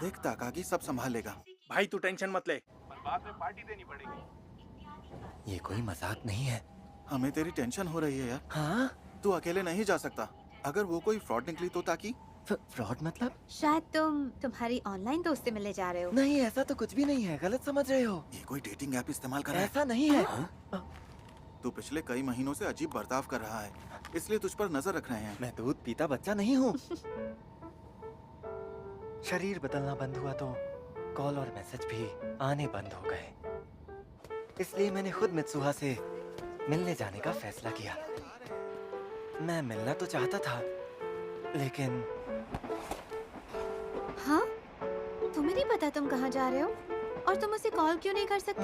देख ताकागी सब संभाल लेगा। भाई तू टेंशन मत ले। पर बाद में पार्टी देनी पड़ेगी। ये कोई मजाक नहीं है। हमें तेरी टेंशन हो रही है यार। हाँ? तू अकेले नहीं जा सकता। अगर वो कोई फ्रॉड निकली तो ताकि फ्रॉड मतलब? शायद तुम तुम्हारी ऑनलाइन दोस्त से मिलने जा रहे हो। नहीं, ऐसा तो कुछ भी नहीं है, गलत समझ रहे हो। ये कोई डेटिंग ऐप इस्तेमाल कर रहा है। ऐसा नहीं है। तू पिछले कई महीनों से अजीब बर्ताव कर रहा है, इसलिए तुझ पर नजर रख रहे हैं। मैं दूध पीता बच्चा नहीं हूँ। शरीर बदलना बंद हुआ तो कॉल और मैसेज भी आने बंद हो गए। इसलिए मैंने खुद मित्सुहा से मिलने जाने का फैसला किया। मैं मिलना तो चाहता था, लेकिन हाँ? तुम्हें नहीं पता तुम कहाँ जा रहे हो? और तुम उसे कॉल क्यों नहीं कर सकते?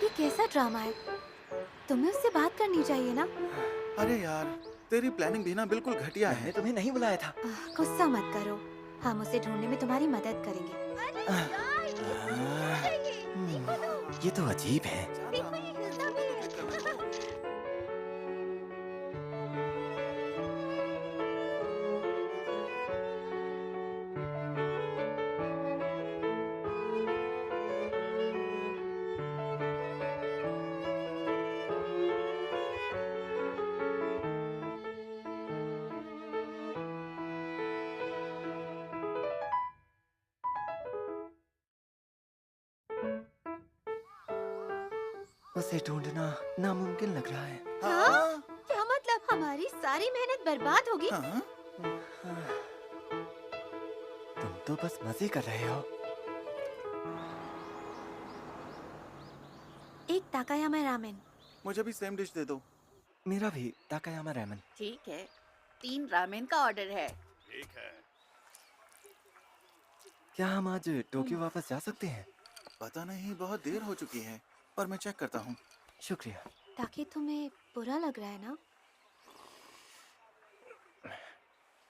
ये कैसा ड्रामा है? तुम्हें उससे बात करनी चाहिए ना? अरे यार, तेरी प्लानिंग भी ना बिल्कुल घटिया है। मैंने तुम्हें नहीं बुलाया था। गुस्सा मत करो, हम उसे ढूंढने में तुम्हारी मदद करेंगे। ये तो अजीब है। उसे ढूंढना नामुमकिन लग रहा है। हाँ? क्या मतलब हमारी सारी मेहनत बर्बाद होगी? तुम तो बस मजे कर रहे हो। एक ताकायामा रामेन। मुझे भी सेम डिश दे दो। मेरा भी ताकायामा रामेन। ठीक है, 3 रामेन का ऑर्डर है। ठीक है। क्या हम आज टोक्यो वापस जा सकते हैं? पता नहीं, बहुत देर हो चुकी है, पर मैं चेक करता हूँ। शुक्रिया। ताकि तुम्हें बुरा लग रहा है ना?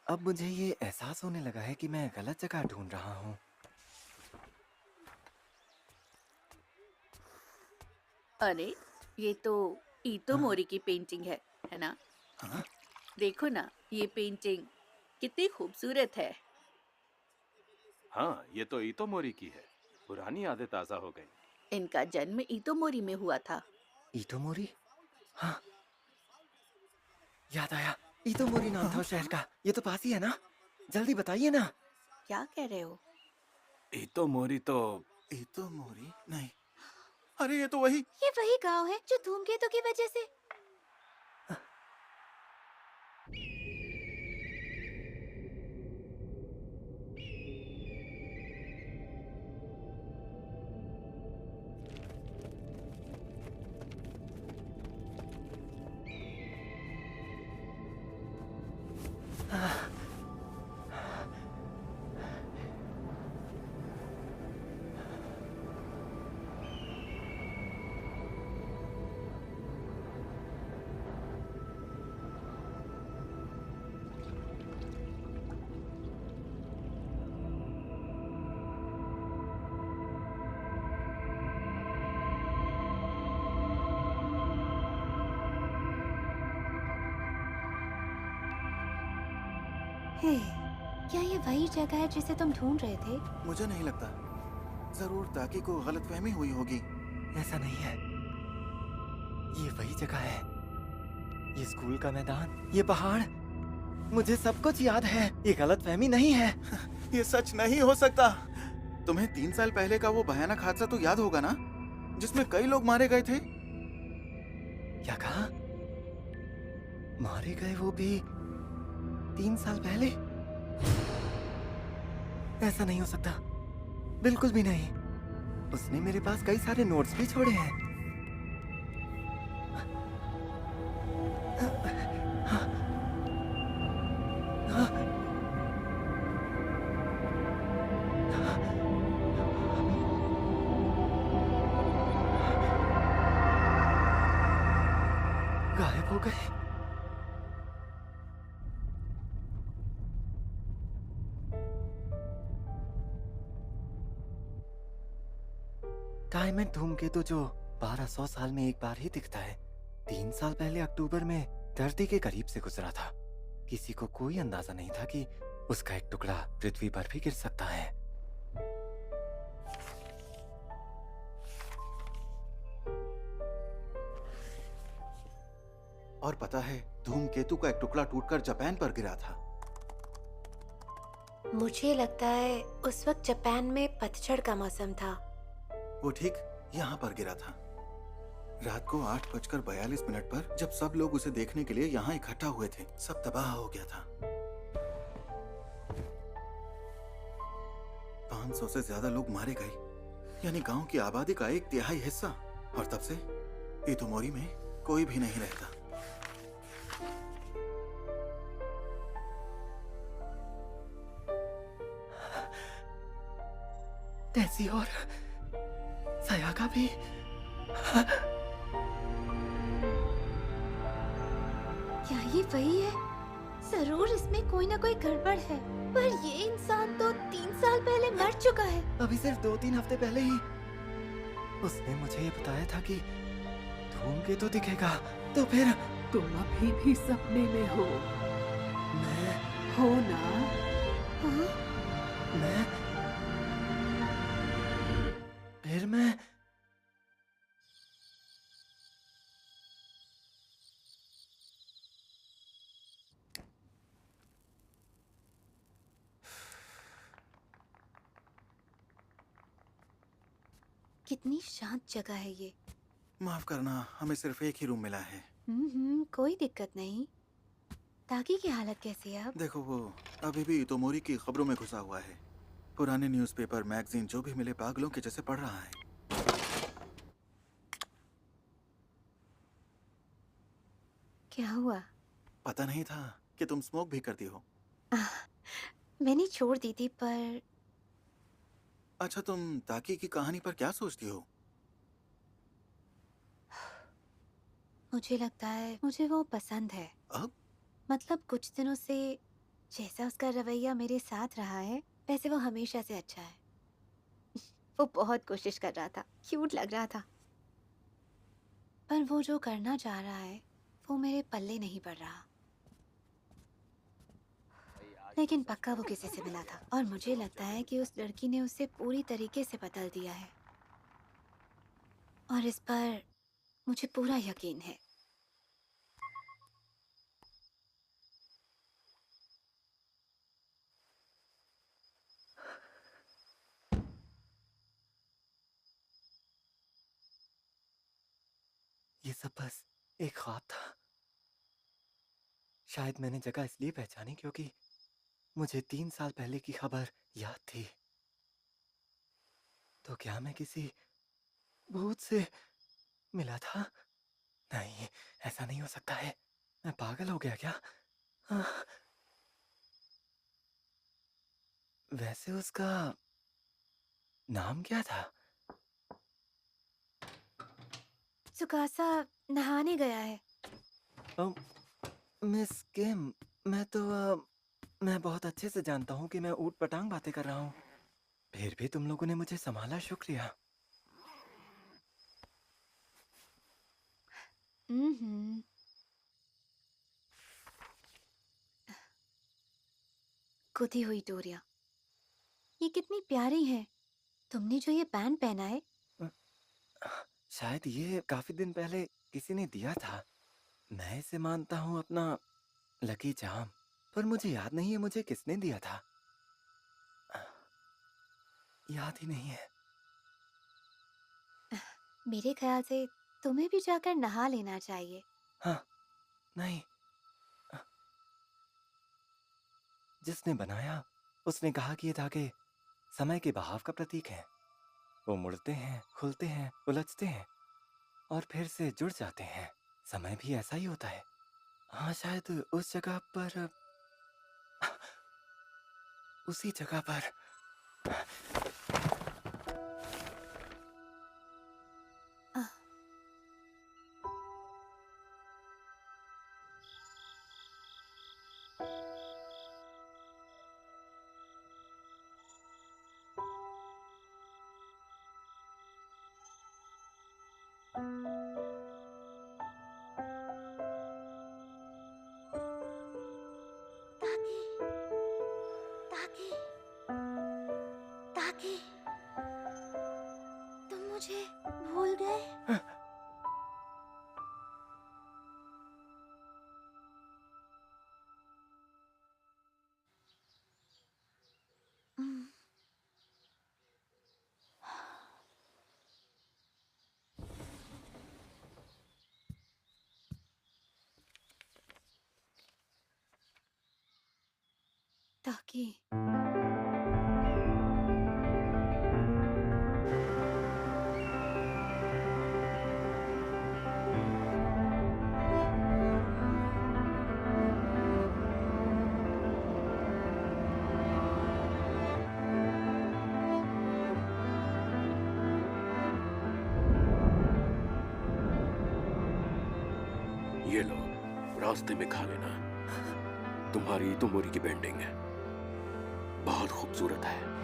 अब मुझे ये एहसास होने लगा है कि मैं गलत जगह ढूंढ रहा हूँ। अरे, ये तो ईतो मोरी की पेंटिंग है ना? हाँ? देखो ना, ये पेंटिंग कितनी खूबसूरत है। हाँ, ये तो ईतो मोरी की है। पुरानी यादें ताजा हो गई। इनका जन्म ईतो मोरी में हुआ था। ईतो मोरी? हाँ, याद आया। ईतो मोरी नाम था उस शहर का। ये तो पास ही है ना? जल्दी बताइए ना। क्या कह रहे हो? ईतो मोरी तो ईतो मोरी नहीं। अरे ये तो वही। ये वही गांव है जो धूमकेतु की वजह से। क्या ये वही जगह है जिसे तुम ढूंढ रहे थे? मुझे नहीं लगता। जरूर ताकि को गलतफहमी हुई होगी। ऐसा नहीं है, ये वही जगह है। ये स्कूल का मैदान, ये पहाड़, मुझे सब कुछ याद है। ये गलतफहमी नहीं है। ये सच नहीं हो सकता। तुम्हें 3 साल पहले का वो भयानक हादसा तो याद होगा ना, जिसमें कई लोग मारे गए थे? क्या कहा? मारे गए वो भी 3 साल पहले? ऐसा नहीं हो सकता, बिल्कुल भी नहीं। उसने मेरे पास कई सारे नोट्स भी छोड़े हैं। गायब हो गए। डायमंड धूमकेतु जो 1200 साल में एक बार ही दिखता है, 3 साल पहले अक्टूबर में धरती के करीब से गुजरा था। किसी को कोई अंदाजा नहीं था कि उसका एक टुकड़ा पृथ्वी पर भी गिर सकता है। और पता है, धूमकेतु का एक टुकड़ा टूटकर जापान पर गिरा था। मुझे लगता है उस वक्त जापान में पतझड़ का मौसम था। वो ठीक यहाँ पर गिरा था। रात को 8:42 पर जब सब लोग उसे देखने के लिए यहाँ इकट्ठा हुए थे, सब तबाह हो गया था। 500 से ज्यादा लोग मारे गए, यानी गांव की आबादी का 1/3 हिस्सा। और तब से इतोमोरी में कोई भी नहीं रहता। टेसी और सयाका भी। क्या ये वही है? जरूर इसमें कोई ना कोई गड़बड़ है, पर ये इंसान तो 3 साल पहले मर चुका है। अभी सिर्फ 2-3 हफ्ते पहले ही उसने मुझे ये बताया था कि धूमकेतु दिखेगा। तो फिर तुम अभी भी सपने में हो। मैं हो ना? हाँ? फिर मैं कितनी शांत जगह है ये। माफ करना, हमें सिर्फ एक ही रूम मिला है। कोई दिक्कत नहीं। ताकि की हालत कैसी है अब? देखो, वो अभी भी इतोमोरी की खबरों में घुसा हुआ है। पुराने न्यूज़पेपर, मैगजीन जो भी मिले पागलों के जैसे पढ़ रहा है। क्या हुआ? पता नहीं था कि तुम स्मोक भी करती हो। मैंने छोड़ दी थी, पर अच्छा, तुम ताकि की कहानी पर क्या सोचती हो? मुझे लगता है मुझे वो पसंद है। अब? मतलब कुछ दिनों से जैसा उसका रवैया मेरे साथ रहा है, वैसे वो हमेशा से अच्छा है। वो बहुत कोशिश कर रहा था, क्यूट लग रहा था, पर वो जो करना चाह रहा है वो मेरे पल्ले नहीं पड़ रहा। लेकिन पक्का वो किसी से मिला था, और मुझे लगता है कि उस लड़की ने उसे पूरी तरीके से बदल दिया है, और इस पर मुझे पूरा यकीन है। ये सब बस एक ख्वाब था। शायद मैंने जगह इसलिए पहचानी क्योंकि मुझे 3 साल पहले की खबर याद थी। तो क्या मैं किसी भूत से मिला था? नहीं, ऐसा नहीं हो सकता है। मैं पागल हो गया क्या? वैसे उसका नाम क्या था? सुकासा नहाने गया है। मिस किम, मैं बहुत अच्छे से जानता हूँ कि मैं ऊट पटांग बातें कर रहा हूँ। फिर भी तुम लोगों ने मुझे संभाला, शुक्रिया। गुथी हुई डोरियां, ये कितनी प्यारी है। तुमने जो ये बैंड पहना है, शायद ये काफी दिन पहले किसी ने दिया था। मैं इसे मानता हूँ अपना लकी चार्म, पर मुझे याद नहीं है मुझे किसने दिया था। याद ही नहीं है। मेरे ख्याल से तुम्हें भी जाकर नहा लेना चाहिए। हाँ, नहीं। जिसने बनाया उसने कहा कि ये धागे समय के बहाव का प्रतीक है। वो मुड़ते हैं, खुलते हैं, उलझते हैं और फिर से जुड़ जाते हैं। समय भी ऐसा ही होता है। हाँ, शायद उस जगह पर, उसी जगह पर। ताकि ताकि ताकि तुम मुझे भूल गए? ताकि ये लो, रास्ते में खा लेना। तुम्हारी तो मोरी की पेंटिंग है, बहुत खूबसूरत है।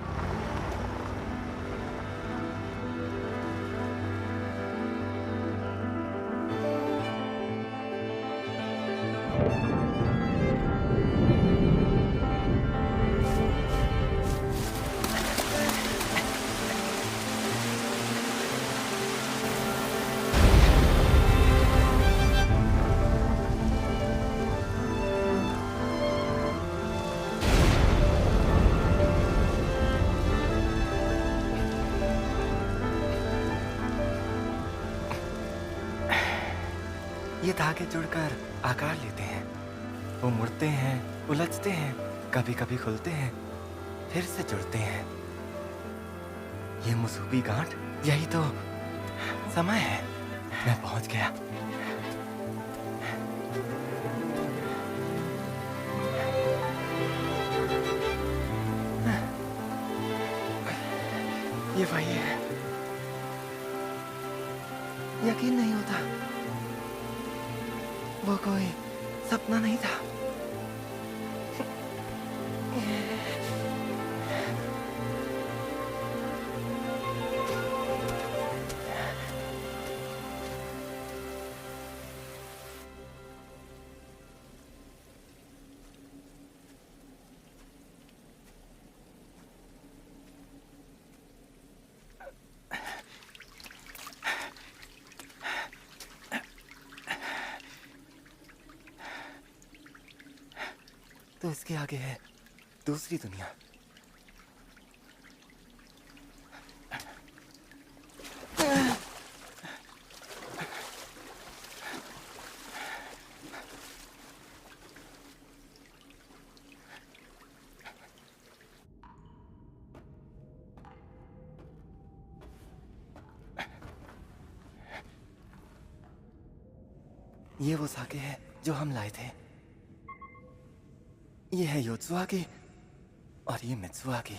ये धागे जुड़कर आकार लेते हैं, वो मुड़ते हैं, उलझते हैं, कभी कभी खुलते हैं, फिर से जुड़ते हैं। ये मुसूबी गांठ, यही तो समय है। मैं पहुंच गया। ये वही है। यकीन नहीं होता, वो कोई सपना नहीं था। तो इसके आगे है दूसरी दुनिया। ये वो साके है जो हम लाए थे। ये है योत्सुआकी और ये मित्सुआकी।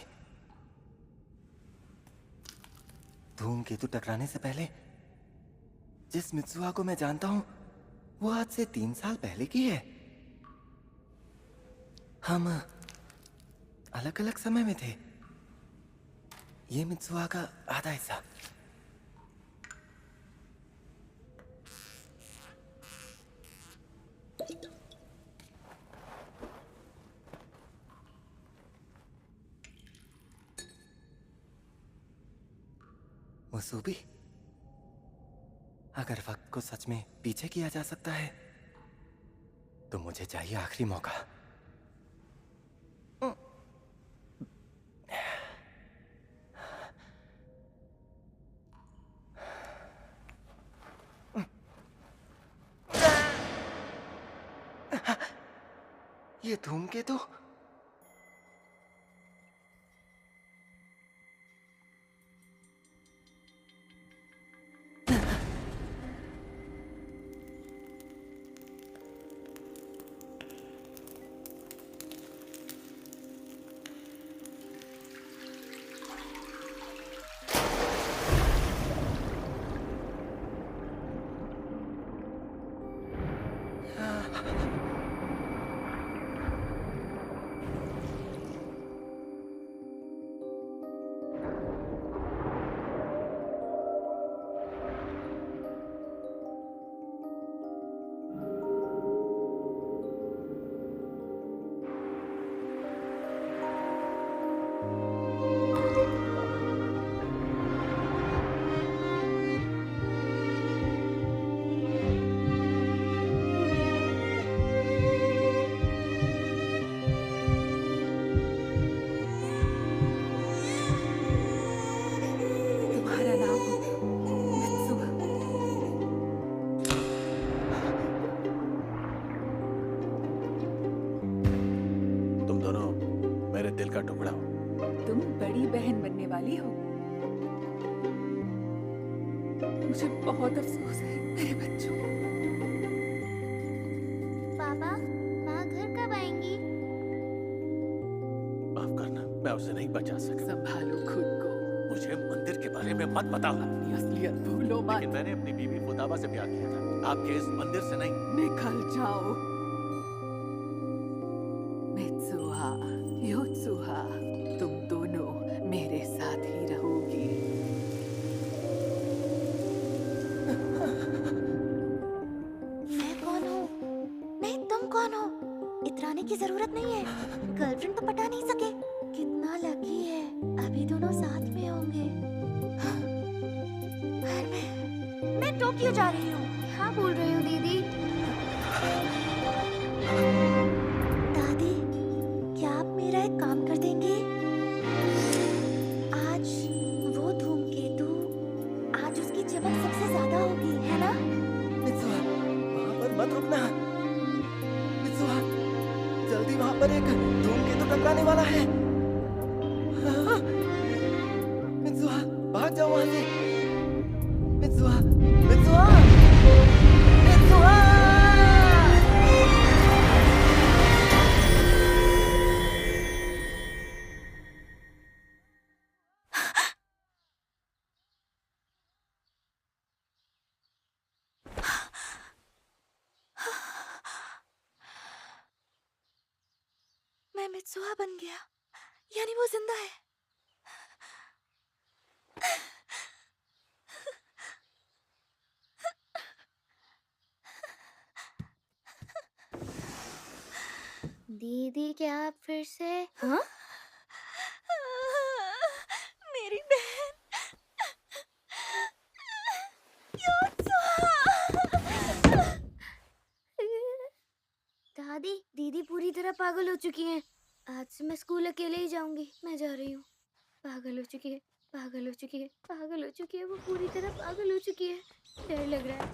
धूमकेतु टकराने से पहले जिस मित्सुआ को मैं जानता हूं, वो आज से 3 साल पहले की है। हम अलग अलग समय में थे। ये मित्सुआ का आधा हिस्सा। मुसूबी, अगर वक्त को सच में पीछे किया जा सकता है तो मुझे चाहिए आखिरी मौका। ये धूमकेतु बड़ी बहन बनने वाली हो। मुझे बहुत अफसोस है मेरे बच्चों। पापा, माँ घर कब आएंगी? माफ करना, मैं उसे नहीं बचा सका। संभालो खुद को। मुझे मंदिर के बारे में मत बताओ। अपनी असलियत भूलो मत। लेकिन मैंने अपनी बीवी फुदाबा से प्यार किया था, आपके इस मंदिर से नहीं। निकल जाओ। मित्सुहा, योत्सुहा, तुम दोनों मेरे साथ ही रहोगी। मैं कौन हूँ? नहीं, तुम कौन हो? इतराने की जरूरत नहीं है। गर्लफ्रेंड तो पटा नहीं सके। कितना लकी है, अभी दोनों साथ में होंगे। पर मैं टोक्यो जा रही हूँ। हाँ बोल रही हूँ दीदी। दादी, क्या आप मेरा एक काम कर देंगे? आज वो धूमकेतु, आज उसकी चमक सबसे ज्यादा होगी, है ना? मित्सुहा, वहाँ पर मत रुकना। मित्सुहा, जल्दी वहाँ पर एक धूमकेतु टकराने वाला है। हाँ, मित्सुहा, भाग जाओ वहाँ से। Mitsuha, Mitsuha, Mitsuha! मैं मित्सुहा बन गया, यानी वो जिंदा है। दीदी, क्या आप फिर से? हाँ? मेरी बहन दादी, दीदी पूरी तरह पागल हो चुकी हैं। आज से मैं स्कूल अकेले ही जाऊंगी। मैं जा रही हूँ। पागल हो चुकी है, पागल हो चुकी है, पागल हो चुकी है। वो पूरी तरह पागल हो चुकी है। डर लग रहा है।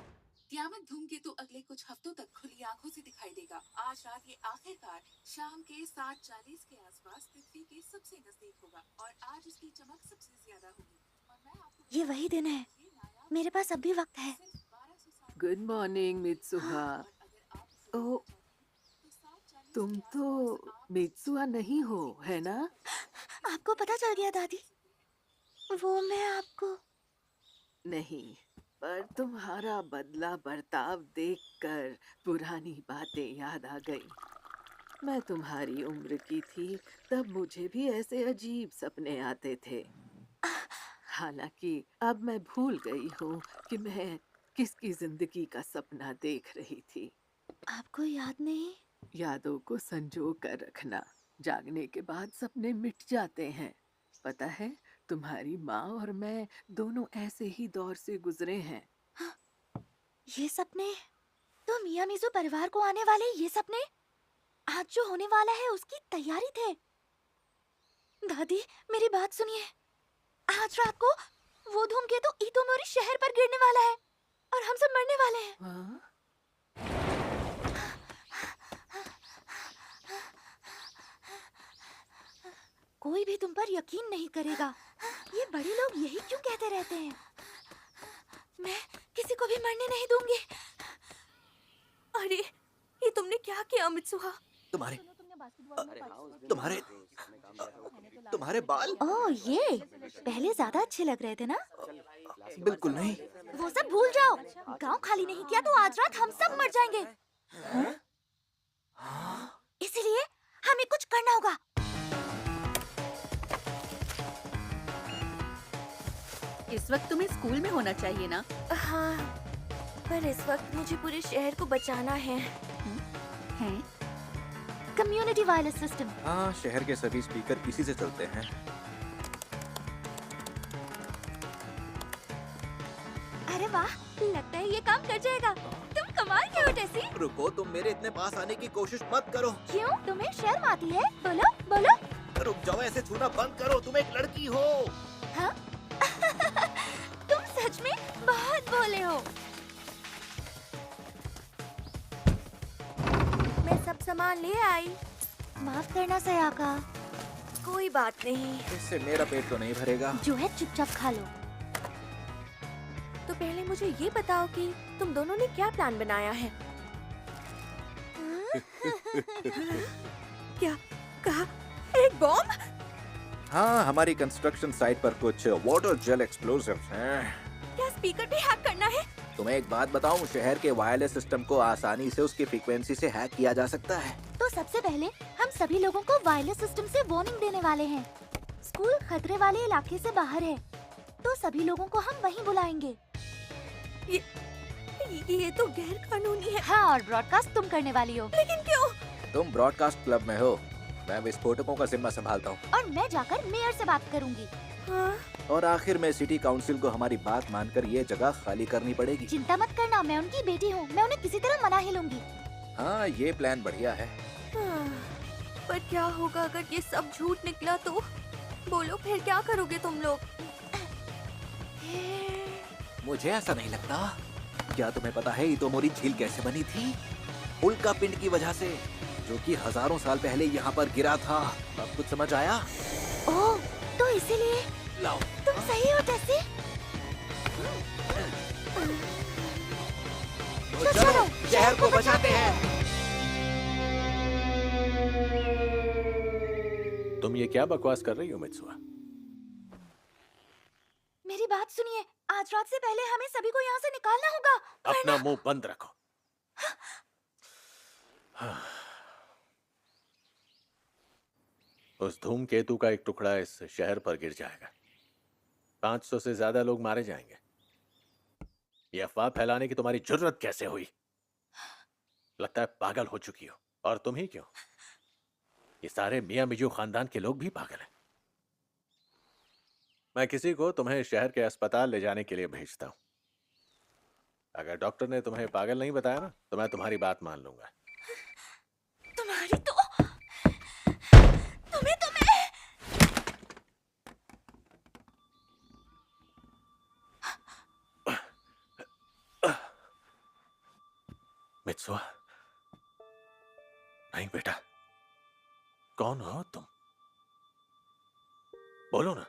तियामत धूमकेतु अगले कुछ हफ्तों तक खुली आंखों से दिखाई देगा। आज रात ये आखिरकार शाम के 7:40 के आसपास पृथ्वी के सबसे नजदीक होगा और आज इसकी चमक सबसे ज्यादा होगी। और मैं आपको ये वही दिन है। मेरे पास अभी वक्त है। Good morning Mitsuha. ओ, तुम तो मित्सुहा नहीं हो, है ना? आपको पता चल गया दादी? वो मैं आपको नहीं, पर तुम्हारा बदला बर्ताव देखकर पुरानी बातें याद आ गई। मैं तुम्हारी उम्र की थी तब मुझे भी ऐसे अजीब सपने आते थे। हालांकि अब मैं भूल गई हूँ कि मैं किसकी जिंदगी का सपना देख रही थी। आपको याद नहीं? यादों को संजो कर रखना। जागने के बाद सपने मिट जाते हैं। पता है, तुम्हारी माँ और मैं दोनों ऐसे ही दौर से गुजरे हैं। ये सपने तो मियामिज़ू परिवार को आने वाले ये सपने आज जो होने वाला है उसकी तैयारी थे। दादी, मेरी बात सुनिए। आज रात को वो धूमकेतु इतोमोरी शहर पर गिरने वाला है और हम सब मरने वाले हैं। हाँ? कोई भी तुम पर यकीन नहीं करेगा। ये बड़े लोग यही क्यों कहते रहते हैं? मैं किसी को भी मरने नहीं दूंगी। अरे, ये तुमने क्या किया मित्सुहा? तुम्हारे बाल? ओह, ये पहले ज्यादा अच्छे लग रहे थे ना? बिल्कुल नहीं। वो सब भूल जाओ। गांव खाली नहीं किया तो आज रात हम सब मर जाएंगे। इसीलिए हमें कुछ करना होगा। इस वक्त तुम्हें स्कूल में होना चाहिए ना? हाँ, पर इस वक्त मुझे पूरे शहर को बचाना है। Community wireless system. हाँ, शहर के सभी स्पीकर इसी से चलते हैं। अरे वाह, लगता है ये काम कर जाएगा। तुम कमाल के हो टेसी। रुको, तुम मेरे इतने पास आने की कोशिश मत करो। क्यों? तुम्हें शर्म आती है? बोलो बोलो। रुक जाओ, ऐसे छूना बंद करो। तुम एक लड़की हो। हाँ? तुम सच में बहुत भोले हो। मैं सब सामान ले आई। माफ करना सयाका, कोई बात नहीं। इससे मेरा पेट तो नहीं भरेगा। जो है चुपचाप खा लो। तो पहले मुझे ये बताओ कि तुम दोनों ने क्या प्लान बनाया है? क्या कहा? एक बॉम्ब? हाँ, हमारी कंस्ट्रक्शन साइट पर कुछ वाटर जेल एक्सप्लोजिव्स हैं। क्या स्पीकर भी हैक करना है? तुम्हें एक बात बताऊं, शहर के वायरलेस सिस्टम को आसानी से उसकी फ्रीक्वेंसी से हैक किया जा सकता है। तो सबसे पहले हम सभी लोगों को वायरलेस सिस्टम से वार्निंग देने वाले हैं। स्कूल खतरे वाले इलाके से बाहर है, तो सभी लोगों को हम वहीं बुलाएंगे। ये तो गैर कानूनी है। हाँ, और ब्रॉडकास्ट तुम करने वाली हो। लेकिन क्यों? तुम ब्रॉडकास्ट क्लब में हो, मैं विस्फोटकों का जिम्मा संभालता हूँ। और मैं जाकर मेयर से बात करूंगी। हाँ? और आखिर में सिटी काउंसिल को हमारी बात मानकर ये जगह खाली करनी पड़ेगी। चिंता मत करना, मैं उनकी बेटी हूँ, मैं उन्हें किसी तरह मना ही लूंगी। हाँ, ये प्लान बढ़िया है। पर क्या होगा अगर ये सब झूठ निकला तो? बोलो फिर क्या करोगे तुम लोग? मुझे ऐसा नहीं लगता। क्या तुम्हें पता है इतोमोरी झील कैसे बनी थी? उल्का पिंड की वजह से, जो कि हजारों साल पहले यहाँ पर गिरा था। अब कुछ समझ आया? ओह, तो इसीलिए लाओ। तुम सही हो टेसी। तो चलो शहर को बचाते हैं। तुम ये क्या बकवास कर रही हो मित्सुआ? मेरी बात सुनिए, आज रात से पहले हमें सभी को यहाँ से निकालना होगा। अपना मुंह बंद रखो। उस धूमकेतु का एक टुकड़ा इस शहर पर गिर जाएगा। 500 से ज्यादा लोग मारे जाएंगे। ये अफवाह फैलाने की तुम्हारी जुर्रत कैसे हुई? लगता है पागल हो चुकी हो। और तुम ही क्यों? ये सारे मियां मिजू खानदान के लोग भी पागल हैं। मैं किसी को तुम्हें शहर के अस्पताल ले जाने के लिए भेजता हूं। अगर डॉक्टर ने तुम्हें पागल नहीं बताया ना, तो मैं तुम्हारी बात मान लूंगा। तुम्हारी तो तुम्हें मित्सुआ, नहीं बेटा, कौन हो तुम? बोलो ना।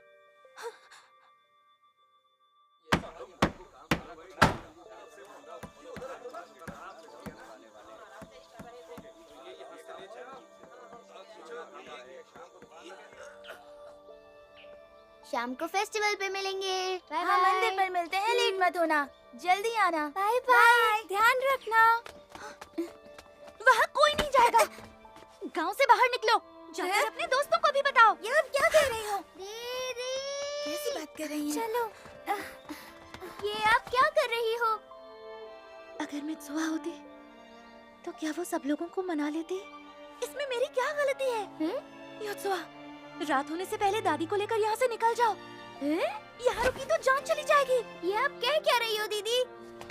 शाम को फेस्टिवल पे मिलेंगे। हम मंदिर पर मिलते हैं, लेट मत होना, जल्दी आना। बाय बाय, ध्यान रखना। वहाँ कोई नहीं जाएगा। गांव से बाहर निकलो, जाकर अपने दोस्तों को भी बताओ। ये आप क्या कह रही हो? दीदी, कैसी बात कर रही हैं? चलो। ये आप क्या कर रही हो? अगर मैं सुहा होती तो क्या वो सब लोगों को मना लेती? इसमें मेरी क्या गलती है? योत्सुआ, रात होने से पहले दादी को लेकर यहाँ से निकल जाओ। यहाँ रुकी तो जान चली जाएगी। ये आप क्या रही हो दीदी?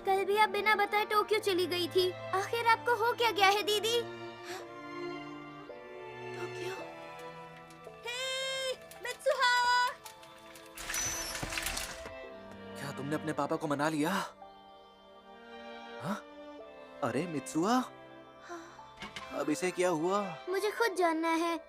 कल भी आप बिना बताए टोक्यो चली गई थी। आखिर आपको हो क्या गया है दीदी? टोक्यो? मित्सुहा! क्या तुमने अपने पापा को मना लिया? हाँ? अरे मित्सुआ, अब इसे क्या हुआ? मुझे खुद जानना है।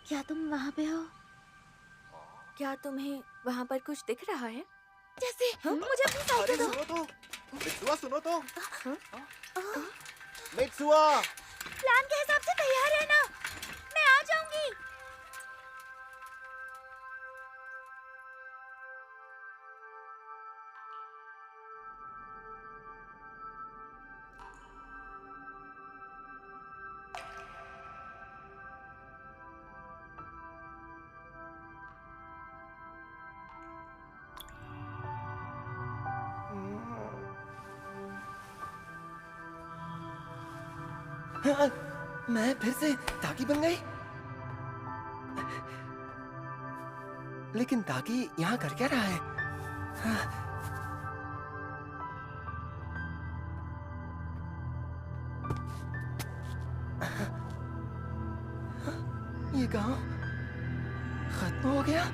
क्या तुम वहाँ पे हो? क्या तुम्हें वहाँ पर कुछ दिख रहा है? जैसे मुझे अपनी साइकिल दो। सुनो तो, मित्सुआ सुनो तो। मित्सुआ! प्लान के हिसाब से तैयार रहना, मैं आ जाऊंगी। मैं फिर से ताकी बन गई। लेकिन ताकी यहाँ कर क्या रहा है? ये गांव खत्म हो गया।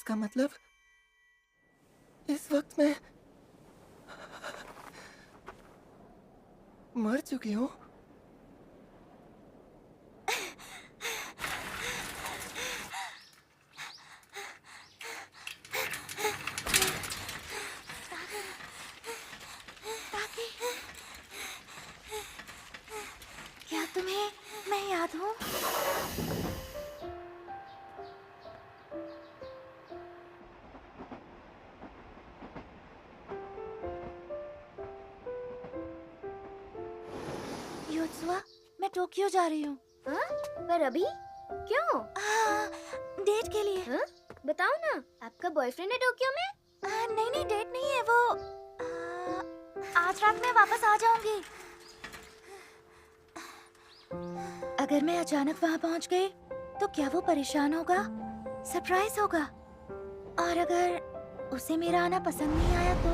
इसका मतलब इस वक्त मैं मर चुकी हूँ। क्या तुम्हें मैं याद हूँ? योत्सुआ, मैं टोक्यो जा रही हूँ। पर अभी क्यों? डेट के लिए। बताओ ना, आपका बॉयफ्रेंड है टोक्यो में? नहीं नहीं, डेट नहीं है वो। आज रात में वापस आ जाऊंगी। अगर मैं अचानक वहाँ पहुँच गई तो क्या वो परेशान होगा? सरप्राइज होगा। और अगर उसे मेरा आना पसंद नहीं आया तो?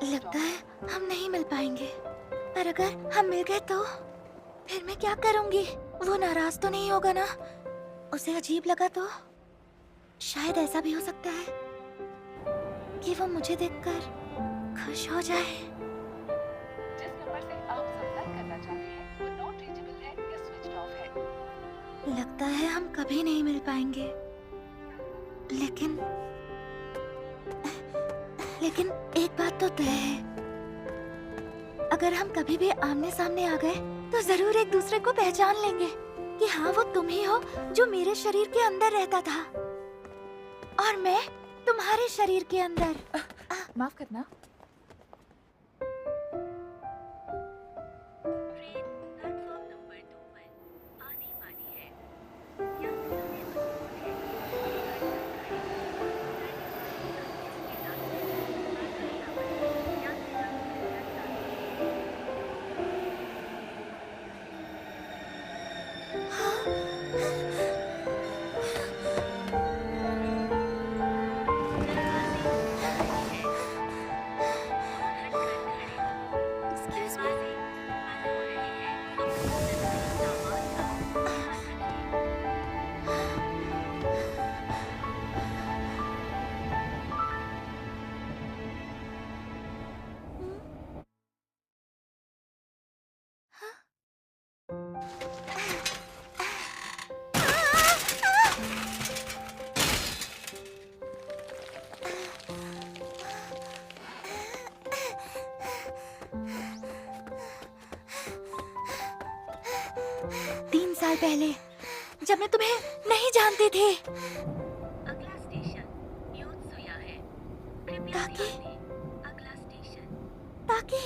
लगता है हम नहीं मिल पाएंगे। पर अगर हम मिल गए तो फिर मैं क्या करूंगी? वो नाराज तो नहीं होगा ना? उसे अजीब लगा तो? शायद ऐसा भी हो सकता है कि वो मुझे देखकर खुश हो जाए। जिस नंबर से आप संपर्क करना चाहते हैं वो नॉट रीचेबल है या स्विच्ड ऑफ है। लगता है हम कभी नहीं मिल पाएंगे। लेकिन एक बात तो तय है, अगर हम कभी भी आमने सामने आ गए तो जरूर एक दूसरे को पहचान लेंगे कि हाँ, वो तुम ही हो जो मेरे शरीर के अंदर रहता था और मैं तुम्हारे शरीर के अंदर। माफ करना। साल पहले जब मैं तुम्हें नहीं जानती थी। अगला स्टेशन योत्सुया है। कृपया ध्यान दें, अगला स्टेशन। ताकि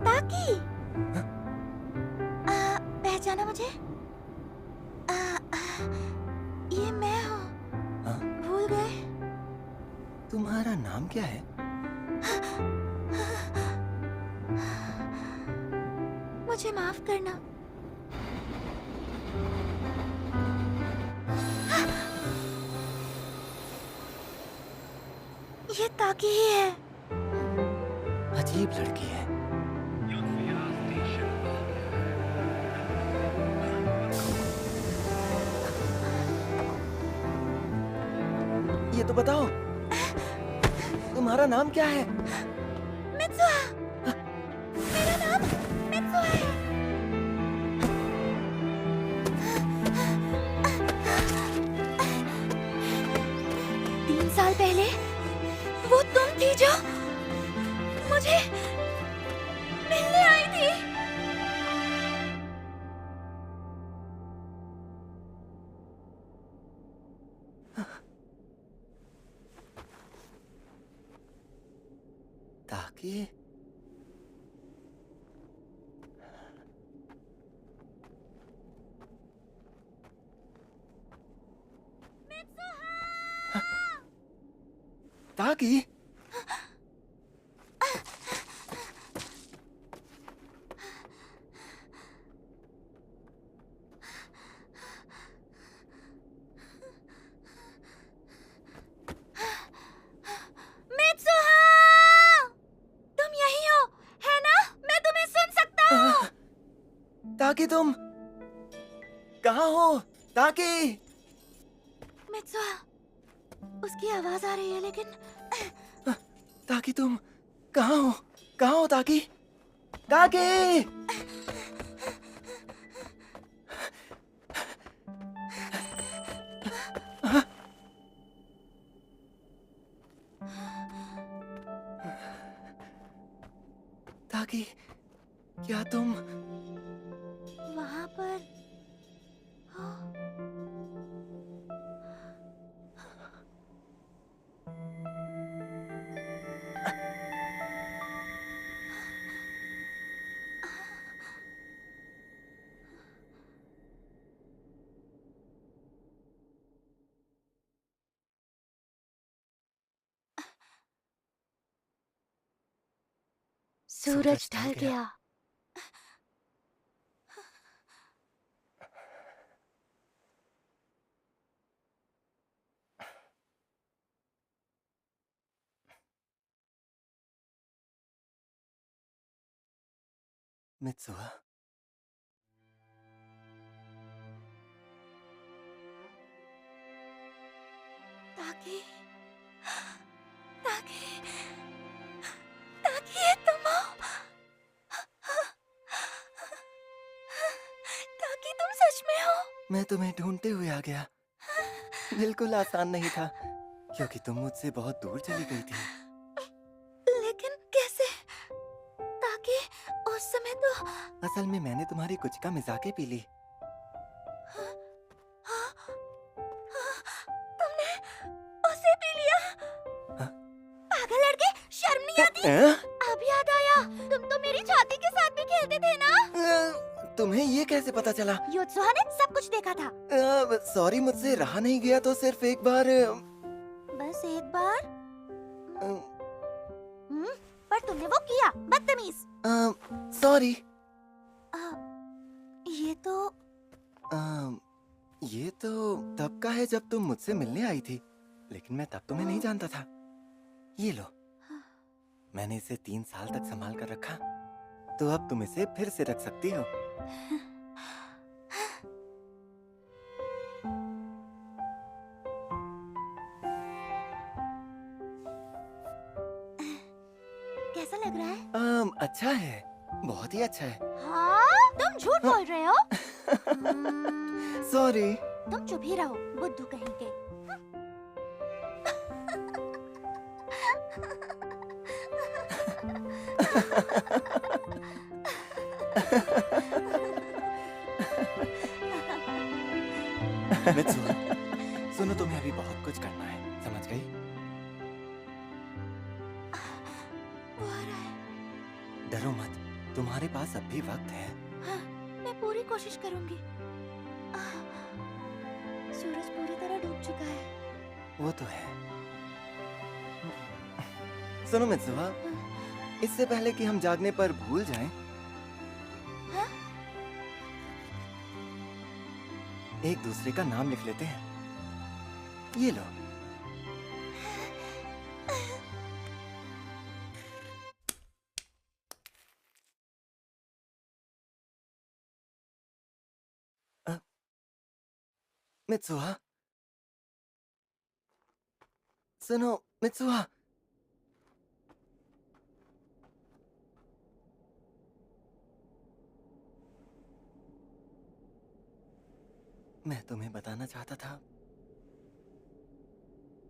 ताकि पहचाना मुझे? ये मैं हूँ। भूल गए? तुम्हारा नाम क्या है? मुझे माफ करना। ये ताकि ही है। अजीब लड़की है। ये तो बताओ, तुम्हारा नाम क्या है? मित्सुहा। मेरा नाम मित्सुहा है। तीन साल पहले वो तुम थी जो मुझे मिलने आई थी। ताकि ताकि मित्सुहा। ताकि तुम कहाँ हो? ताकि मित्सुआ, उसकी आवाज आ रही है लेकिन ताकि तुम कहाँ हो? कहाँ हो ताकि? ताकि ताकि क्या तुम वहां पर हो? सूरज ढल गया। मित्सुआ, ताकि ताकि ताकि ये तुम हो? ताकि तुम सच में हो? मैं तुम्हें ढूंढते हुए आ गया। बिल्कुल आसान नहीं था क्योंकि तुम मुझसे बहुत दूर चली गई थी। लेकिन कैसे? ताकि उस समय तो असल में मैंने तुम्हारी कुछ का मिजाके पी ली। तुमने उसे पी लिया? पागल लड़के, शर्म नहीं आती? अब याद आया, तुम तो मेरी छाती के साथ भी खेलते थे ना? तुम्हें ये कैसे पता चला? योत्सुहा ने सब कुछ देखा था। सॉरी, मुझसे रहा नहीं गया तो सिर्फ एक बार। बस एक बार? पर तुमने वो किया, बदतमीज। सॉरी। ये तो तब का है जब तुम मुझसे मिलने आई थी, लेकिन मैं तब तुम्हें नहीं जानता था। ये लो, मैंने इसे 3 साल तक संभाल कर रखा, तो अब तुम इसे फिर से रख सकती हो। कैसा लग रहा है? अच्छा है, बहुत ही अच्छा है। हाँ? तुम झूठ बोल रहे हो? सॉरी। तुम चुप ही रहो, बुद्धू कहीं के। मित्सुआ, सुनो, तुम्हें अभी बहुत कुछ करना है, समझ गई? वो आ रहा है। डरो मत, तुम्हारे पास अब भी वक्त है। हाँ, मैं पूरी कोशिश करूंगी। सूरज पूरी तरह डूब चुका है। वो तो है। सुनो मित्सुआ, इससे पहले कि हम जागने पर भूल जाएं, हाँ? एक दूसरे का नाम लिख लेते हैं। ये लो। मित्सुआ, सुनो मित्सुआ। मैं तुम्हें बताना चाहता था,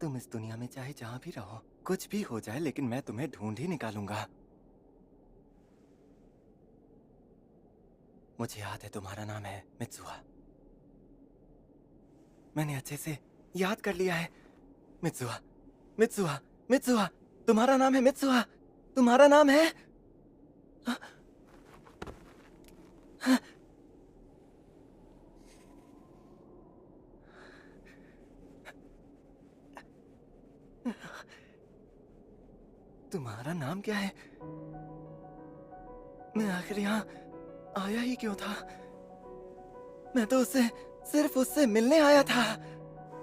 तुम इस दुनिया में चाहे जहां भी रहो, कुछ भी हो जाए, लेकिन मैं तुम्हें ढूंढ ही निकालूंगा। मुझे याद है तुम्हारा नाम है मित्सुआ। मैंने अच्छे से याद कर लिया है। मित्सुआ, मित्सुआ, मित्सुआ, तुम्हारा नाम है मित्सुआ। तुम्हारा नाम है। तुम्हारा नाम क्या है? मैं आखिर यहाँ आया ही क्यों था? मैं तो सिर्फ उससे मिलने आया था।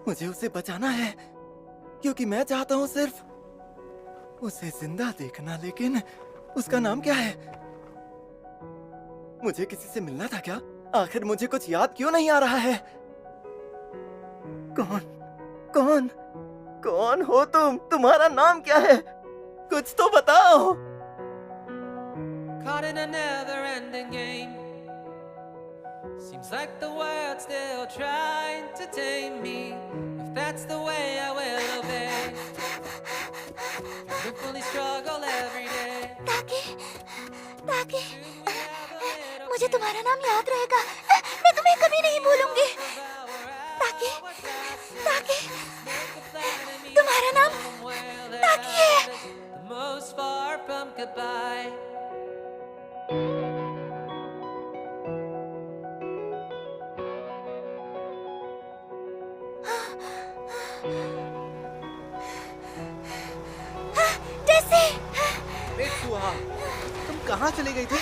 मुझे उसे बचाना है, क्योंकि मैं चाहता हूँ सिर्फ उसे जिंदा देखना। लेकिन उसका नाम क्या है? मुझे किसी से मिलना था क्या? आखिर मुझे कुछ याद क्यों नहीं आ रहा है? कौन कौन कौन हो तुम? तुम्हारा नाम क्या है? कुछ तो बताओ। Caught in a never-ending game. Seems like the world's still trying to tame me. If that's the way, I will obey. Fully struggle every day. ताकि मुझे तुम्हारा नाम याद रहेगा। मैं तुम्हें कभी नहीं भूलूंगी। ताकि तुम्हारा नाम ताकि है। The most far from goodbye. Mitsuha, तुम कहाँ चली गई थी?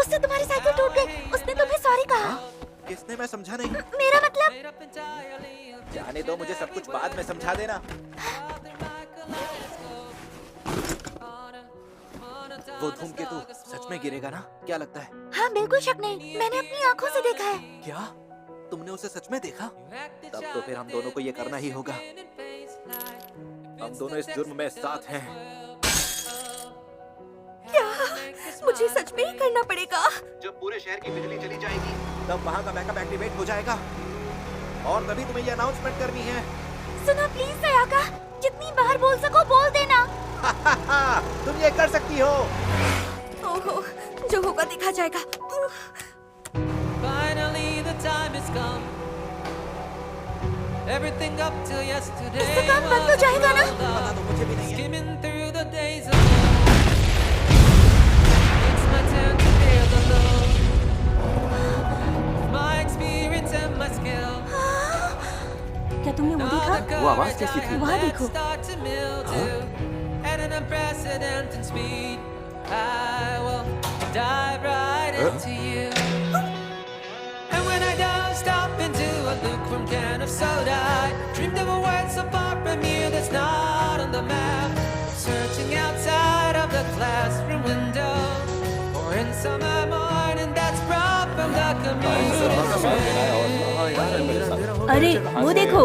उससे तुम्हारी साइकिल टूट गई। उसने तुम्हें सॉरी कहा। किसने? मैं समझा नहीं। मेरा मतलब। जाने दो, मुझे सब कुछ बाद में समझा देना। वो धूमकेतु सच में गिरेगा ना? क्या लगता है? हाँ, बिल्कुल शक नहीं। मैंने अपनी आंखों से देखा है। क्या तुमने उसे सच में देखा? तब तो फिर हम दोनों को ये करना ही होगा। हम दोनों इस जुर्म में साथ हैं। क्या मुझे सच में ही करना पड़ेगा? जब पूरे शहर की बिजली चली जाएगी तब वहाँ का बैकअप एक्टिवेट हो जाएगा और तभी तुम्हें ये अनाउंसमेंट करनी है। सुनो प्लीज सयाका, जितनी बार बोल सको बोल देना। तुम ये कर सकती हो। ओहो, जो होगा देखा जाएगा। Finally the time has come. Everything up till yesterday. इससे काम बंद हो जाएगा ना? पता तो मुझे भी नहीं है। Skimming through the days of old. It's my turn to feel the load. My experience and my skill. क्या तुमने वो देखा? वो आवाज कैसी थी? वहाँ देखो। Start to mildew at an unprecedented speed. I will dive right into you. And when I don't stop into a lukewarm can of soda, I dreamed of a world so far from here that's not on the map. Searching outside of the classroom window, or in summer morning that's brought from the community. अरे वो देखो।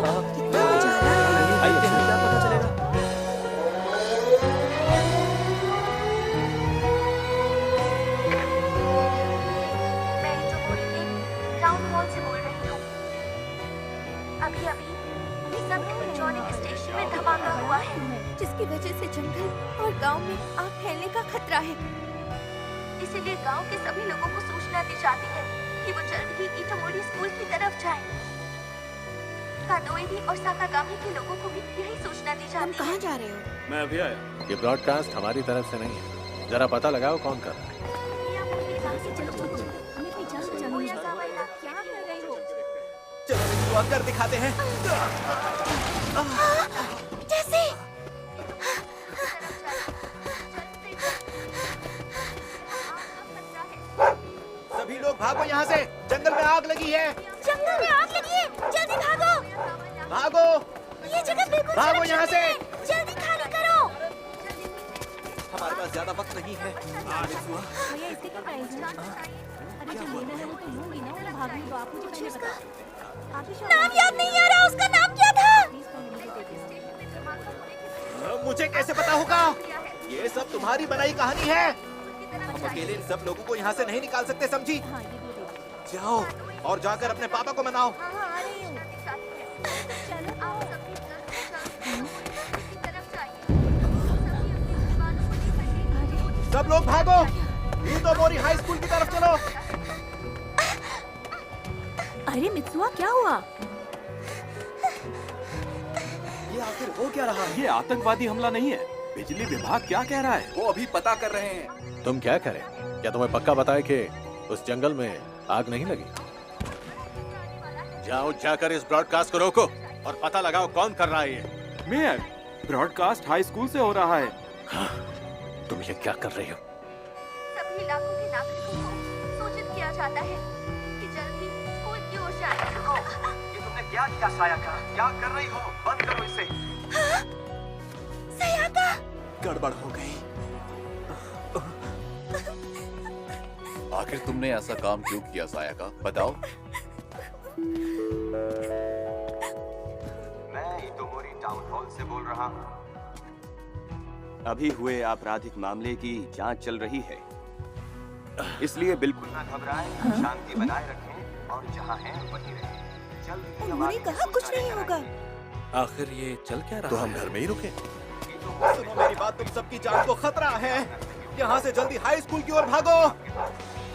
जिसकी वजह से जंगल और गांव में आग फैलने का खतरा है। इसीलिए गांव के सभी लोगों को सूचना दी जाती है कि वो जल्द ही इटोमोरी स्कूल की तरफ जाएं। कादोएरी और साकागामी के लोगों को भी यही सूचना दी जाती है। कहाँ जा रहे हो? मैं अभी आया। ये ब्रॉडकास्ट हमारी तरफ से नहीं है। जरा पता लगाओ कौन कर रहा है। चलो कर दिखाते हैं। जैसे सभी लोग भागो यहाँ से, जंगल में आग लगी है। जंगल में आग लगी है, जल्दी भागो। भागो, ये जगह बिल्कुल भागो यहाँ से। जल्दी खाली करो। हमारे पास ज्यादा वक्त नहीं है। भैया इसके क्या प्राइस है? अरे जो लेना है वो तो लूंगी ना, वो भागने दो। आप मुझे पहले बता। नाम याद नहीं आ रहा, उसका नाम क्या था? मुझे कैसे पता होगा? ये सब तुम्हारी बनाई कहानी है। हम अकेले इन सब लोगों को यहाँ से नहीं निकाल सकते, समझी? जाओ और जाकर अपने पापा को मनाओ। सब लोग भागो, इटोमोरी हाई स्कूल की तरफ चलो। अरे मित्सुआ, क्या हुआ? ये आखिर हो क्या रहा है? ये आतंकवादी हमला नहीं है। बिजली विभाग क्या कह रहा है? वो अभी पता कर रहे हैं। तुम क्या करें? क्या तुम्हें पक्का बताए कि उस जंगल में आग नहीं लगी? जाओ, जाकर इस ब्रॉडकास्ट को रोको और पता लगाओ कौन कर रहा है ये। मेयर, ब्रॉडकास्ट हाई स्कूल से हो रहा है। हाँ, तुम ये क्या कर रही हो? सभी इलाकों के नागरिकों को सूचित किया जाता है कि जल्द ही स्कूल की ओर से आएगा। ये तुमने क्या किया सायाका? क्या कर रही हो? बंद करो इसे। हाँ? सयाका! गड़बड़ हो गई। आखिर तुमने ऐसा काम क्यों किया सायाका, बताओ। मैं इतोमोरी टाउन हॉल से बोल रहा हूँ। अभी हुए आपराधिक मामले की जांच चल रही है, इसलिए बिल्कुल ना घबराएं, शांति बनाए रखें और जहाँ हैं वहीं रहें। जल्द ही उन्होंने कहा कुछ नहीं होगा। आखिर ये चल क्या रहा तो हम है? घर में ही रुके। सुनो मेरी बात, तुम सबकी जान को खतरा है। यहाँ से जल्दी हाई स्कूल की ओर भागो।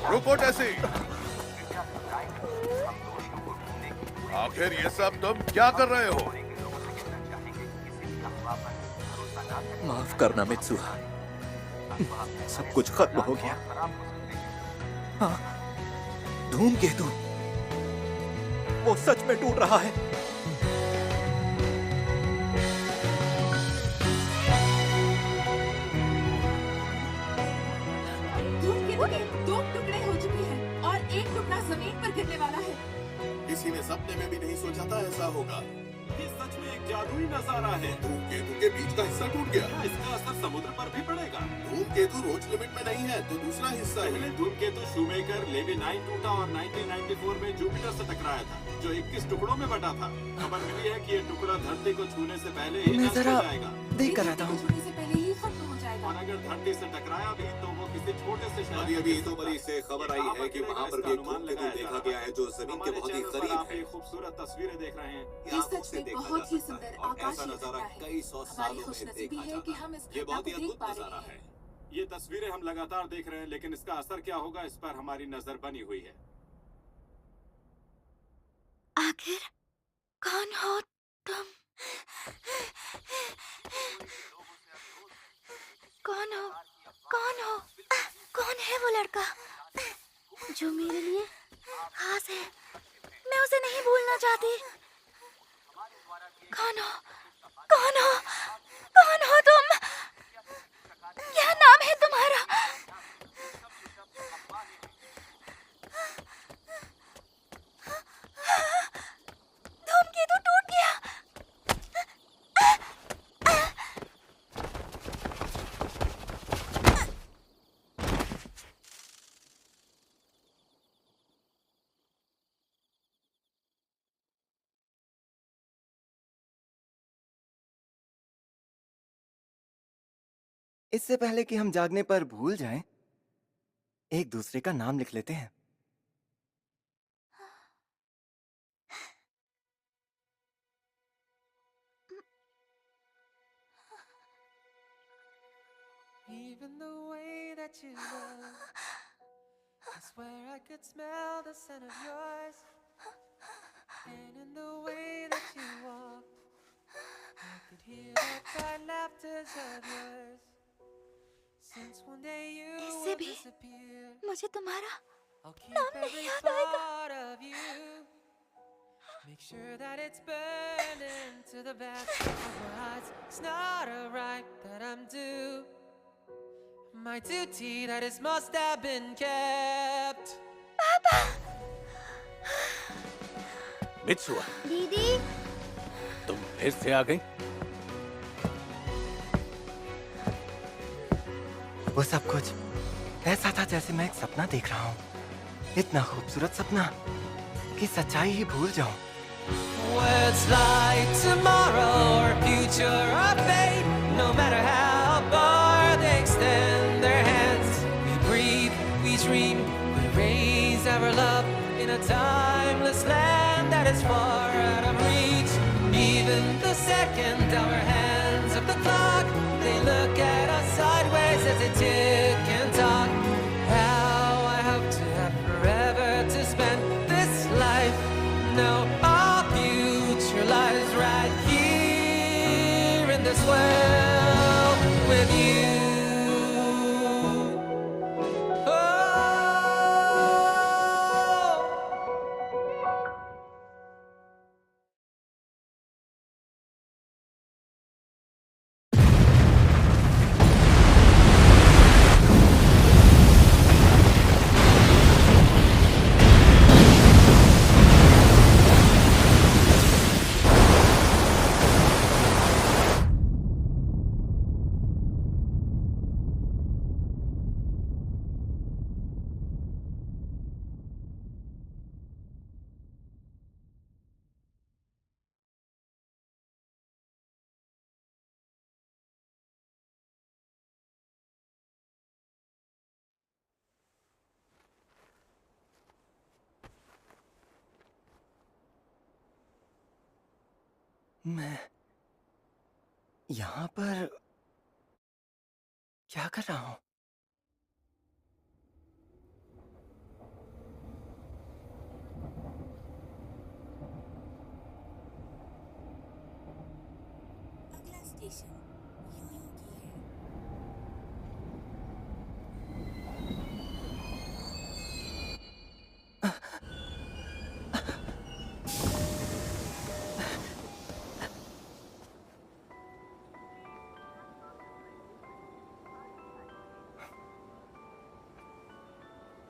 रुको टेसी। आखिर ये सब तुम क्या कर रहे हो? माफ करना मित्सुहा, सब कुछ खत्म हो गया। हाँ, धूमकेतु वो सच में टूट रहा है। धूमकेतु के 2 टुकड़े हो चुके हैं और एक टुकड़ा जमीन पर गिरने वाला है। किसी ने सपने में भी नहीं सोचा था ऐसा होगा। ये सच में एक जादुई नजारा है। धूमकेतु के बीच का हिस्सा टूट गया। इसका असर समुद्र पर भी पड़ेगा। धूमकेतु रोज लिमिट में नहीं है, तो दूसरा हिस्सा है। पहले धूमकेतु शूमेकर लेवी 9 टूटा और 1994 में जुपिटर से टकराया था, जो 21 टुकड़ों में बटा था। खबर मिली है कि ये टुकड़ा धरती को छूने से पहले ही मैं नष्ट हो जरा जाएगा। देख कर आता हूँ। छूने से पहले ही खत्म हो जाएगा। और अगर धरती से टकराया भी तो वो किसी छोटे से शहर अभी इतोमरी से खबर आई है कि वहाँ पर भी एक धूमकेतु देखा गया है जो जमीन के बहुत ही करीब आप है। ये खूबसूरत तस्वीरें देख रहे हैं। ये सच में बहुत ही सुंदर और आकाशीय ऐसा नजारा घटना है। कई सौ हमारी सालों में खुशनसीबी देखा है कि जाता हम इस ये घटना बहुत को ही देख अद्भुत पा नजारा रहे है। हैं। ये तस्वीरें हम लगातार देख रहे हैं, लेकिन इसका असर क्या होगा इस पर हमारी नजर बनी हुई है। आखिर कौन हो तुम? कौन हो? कौन हो? कौन है वो लड़का जो मेरे लिए खास है? मैं उसे नहीं भूलना चाहती। कौन हो? कौन हो? कौन हो तुम? क्या नाम है तुम्हारा? धूमकेतु टूट गया। इससे पहले कि हम जागने पर भूल जाएं, एक दूसरे का नाम लिख लेते हैं। Even the way that you look, I swear I could smell the scent of yours. And in the way that you walk, I could hear that bright laughter of yours. Since one day you इससे will भी disappear, मुझे तुम्हारा I'll keep नाम नहीं every याद आएगा। part of you. Make sure that it's burned into the back of my heart. It's not a right that I'm due. My duty that is must have been kept. Mitsuha, दीदी तुम फिर से आ गई। वो सब कुछ ऐसा था जैसे मैं एक सपना देख रहा हूँ। इतना खूबसूरत सपना कि सच्चाई ही भूल जाऊं। Words like tomorrow or future or fate, no matter how far they extend their hands. We breathe, we dream, we raise our love in a timeless land that is far out of reach. Even the second our hands of the clock, they look at us sideways as they tick and talk. How I hope to have forever to spend this life. No, our future lies right here in this world with you. मैं यहाँ पर क्या कर रहा हूँ? अगला स्टेशन योयोगी है।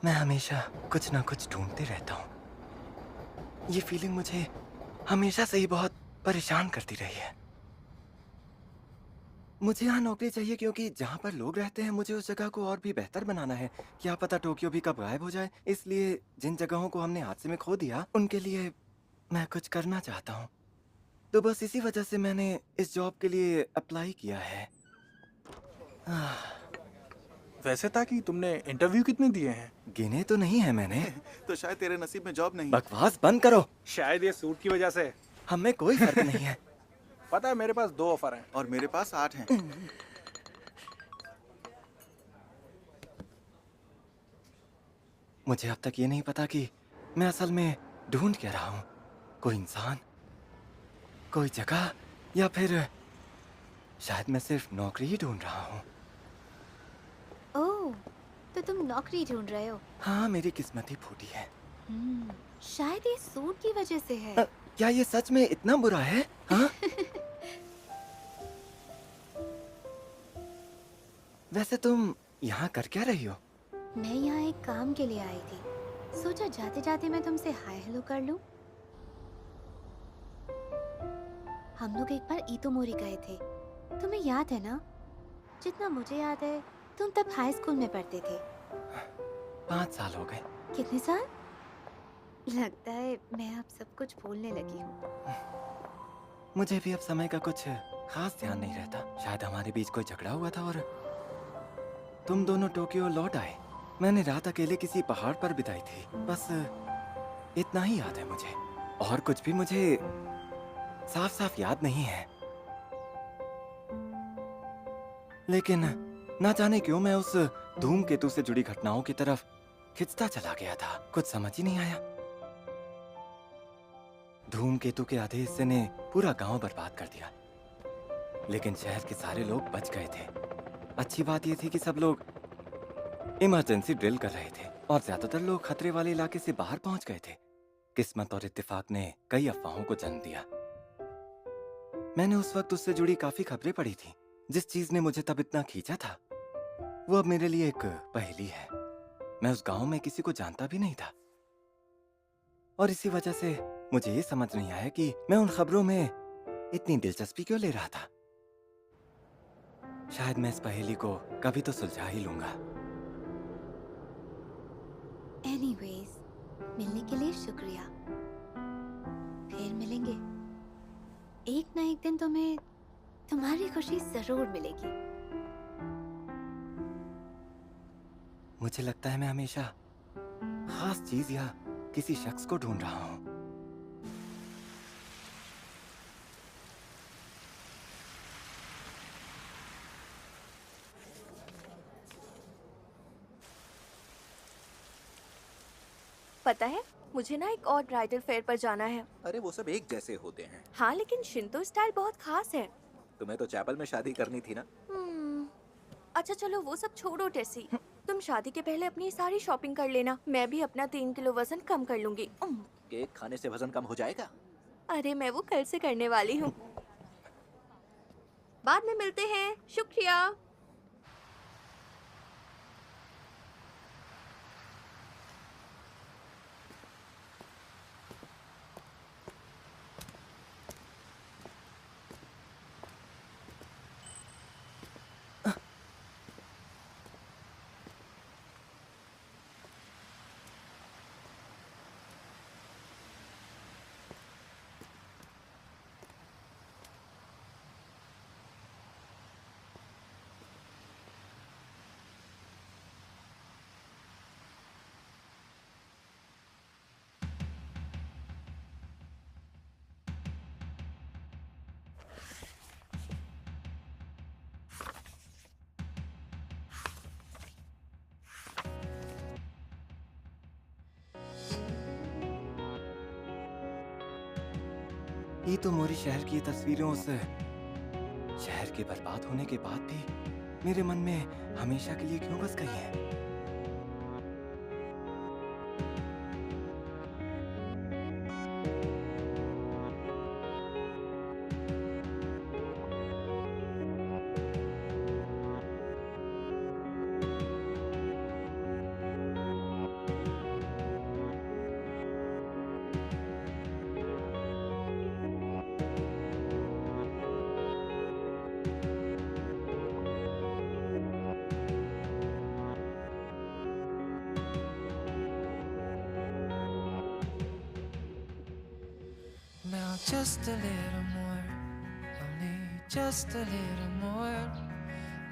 मैं हमेशा कुछ ना कुछ ढूंढते रहता हूँ। ये फीलिंग मुझे हमेशा से ही बहुत परेशान करती रही है। मुझे यहाँ नौकरी चाहिए क्योंकि जहाँ पर लोग रहते हैं मुझे उस जगह को और भी बेहतर बनाना है। क्या पता टोक्यो भी कब गायब हो जाए। इसलिए जिन जगहों को हमने हादसे में खो दिया उनके लिए मैं कुछ करना चाहता हूँ। तो बस इसी वजह से मैंने इस जॉब के लिए अप्लाई किया है। वैसे था कि तुमने इंटरव्यू कितने दिए हैं? गिने तो नहीं है मैंने। तो शायद तेरे नसीब में जॉब नहीं। बकवास बंद करो। शायद ये सूट की वजह से। हमें कोई फर्क नहीं है। पता है मेरे पास 2 ऑफर हैं। और मेरे पास 8 हैं। मुझे अब तक ये नहीं पता कि मैं असल में ढूंढ क्या रहा हूँ। कोई इंसान, कोई जगह, या फिर शायद मैं सिर्फ नौकरी ही ढूंढ रहा हूँ। ओह, तो तुम नौकरी ढूंढ रहे हो? हाँ, मेरी किस्मत ही फूटी है। शायद ये सूट की वजह से है। क्या ये सच में इतना बुरा है? हाँ? वैसे तुम यहाँ कर क्या रही हो? मैं यहाँ एक काम के लिए आई थी। सोचा जाते जाते मैं तुमसे हाय हेलो कर लूं। हम लोग एक बार ईतोमोरी गए थे, तुम्हें याद है ना? जितना मुझे याद है तुम तब हाई स्कूल में पढ़ते थे। 5 साल हो गए। कितने साल? लगता है मैं अब सब कुछ भूलने लगी हूँ। मुझे भी अब समय का कुछ खास ध्यान नहीं रहता। शायद हमारे बीच कोई झगड़ा हुआ था और तुम दोनों टोक्यो लौट आए। मैंने रात अकेले किसी पहाड़ पर बिताई थी। बस इतना ही याद है मुझे, और कुछ भी मुझे साफ साफ याद नहीं है। लेकिन ना जाने क्यों मैं उस धूमकेतु से जुड़ी घटनाओं की तरफ खिंचता चला गया था। कुछ समझ ही नहीं आया। धूमकेतु के आधे हिस्से ने पूरा गांव बर्बाद कर दिया, लेकिन शहर के सारे लोग बच गए थे। अच्छी बात यह थी कि सब लोग इमरजेंसी ड्रिल कर रहे थे और ज्यादातर लोग खतरे वाले इलाके से बाहर पहुंच गए थे। किस्मत और इत्तेफाक ने कई अफवाहों को जन्म दिया। मैंने उस वक्त उससे जुड़ी काफी खबरें पढ़ी थी। जिस चीज ने मुझे तब इतना खींचा था वो अब मेरे लिए एक पहेली है। मैं उस गांव में किसी को जानता भी नहीं था, और इसी वजह से मुझे ये समझ नहीं आया कि मैं उन खबरों में इतनी दिलचस्पी क्यों ले रहा था। शायद मैं इस पहेली को कभी तो सुलझा ही लूंगा। एनीवेज, मिलने के लिए शुक्रिया। फिर मिलेंगे। एक ना एक दिन तुम्हें तुम्हारी खुशी जरूर मिलेगी। मुझे लगता है मैं हमेशा खास चीज या किसी शख्स को ढूंढ रहा हूं। पता है, मुझे ना एक और ब्राइडल फेयर पर जाना है। अरे वो सब एक जैसे होते हैं। हाँ, लेकिन शिंतो स्टाइल बहुत खास है। तुम्हें तो चैपल में शादी करनी थी ना। अच्छा चलो वो सब छोड़ो टेसी। तुम शादी के पहले अपनी सारी शॉपिंग कर लेना। मैं भी अपना 3 किलो वजन कम कर लूंगी। केक खाने से वजन कम हो जाएगा। अरे मैं वो कल से करने वाली हूँ। बाद में मिलते हैं। शुक्रिया। ये तो मोरी शहर की तस्वीरों उस शहर के बर्बाद होने के बाद भी मेरे मन में हमेशा के लिए क्यों बस गई है? Now just a little more, only just a little more.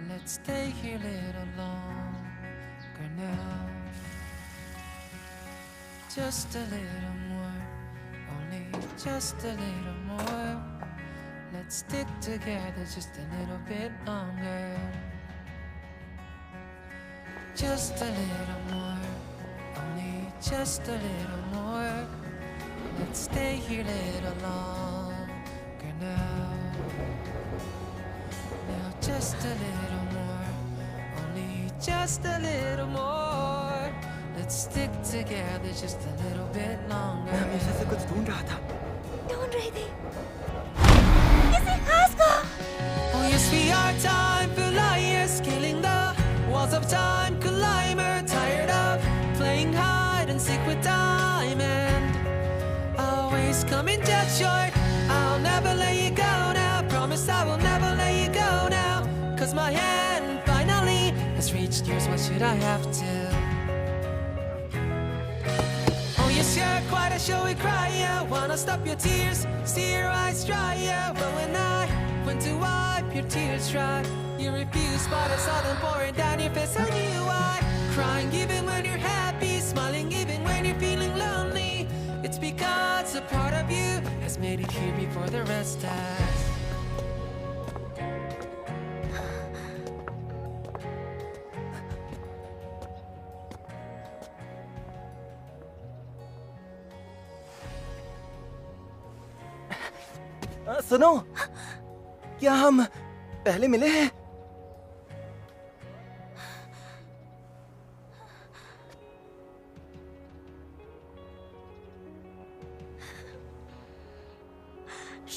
Let's stay here a little longer now. Just a little more, only just a little more. Let's stick together just a little bit longer. Just a little more, only just a little more. Let's stay here a little longer now. Now just a little more, only just a little more. Let's stick together just a little bit longer. मैं हमेशा से कुछ ढूंढ रहा था। ढूंढ रही थी किसी खास को। Oh yes, we are time flyers, scaling the walls of time, climber, tired of playing hide and seek with time and always coming dead short. I'll never let you go now, promise I will never let you go now, 'cause my hand finally has reached yours. What should I have to? Oh yes, you're quite a showy cry, yeah. Wanna stop your tears, see your eyes dry, yeah. But when I went to wipe your tears dry, you refused, but I saw them pouring down your face. I knew why. Crying even when you're happy, smiling even when you're feeling lonely. It's because a part of you has made it here before the rest has. सुनो, क्या हम पहले मिले हैं?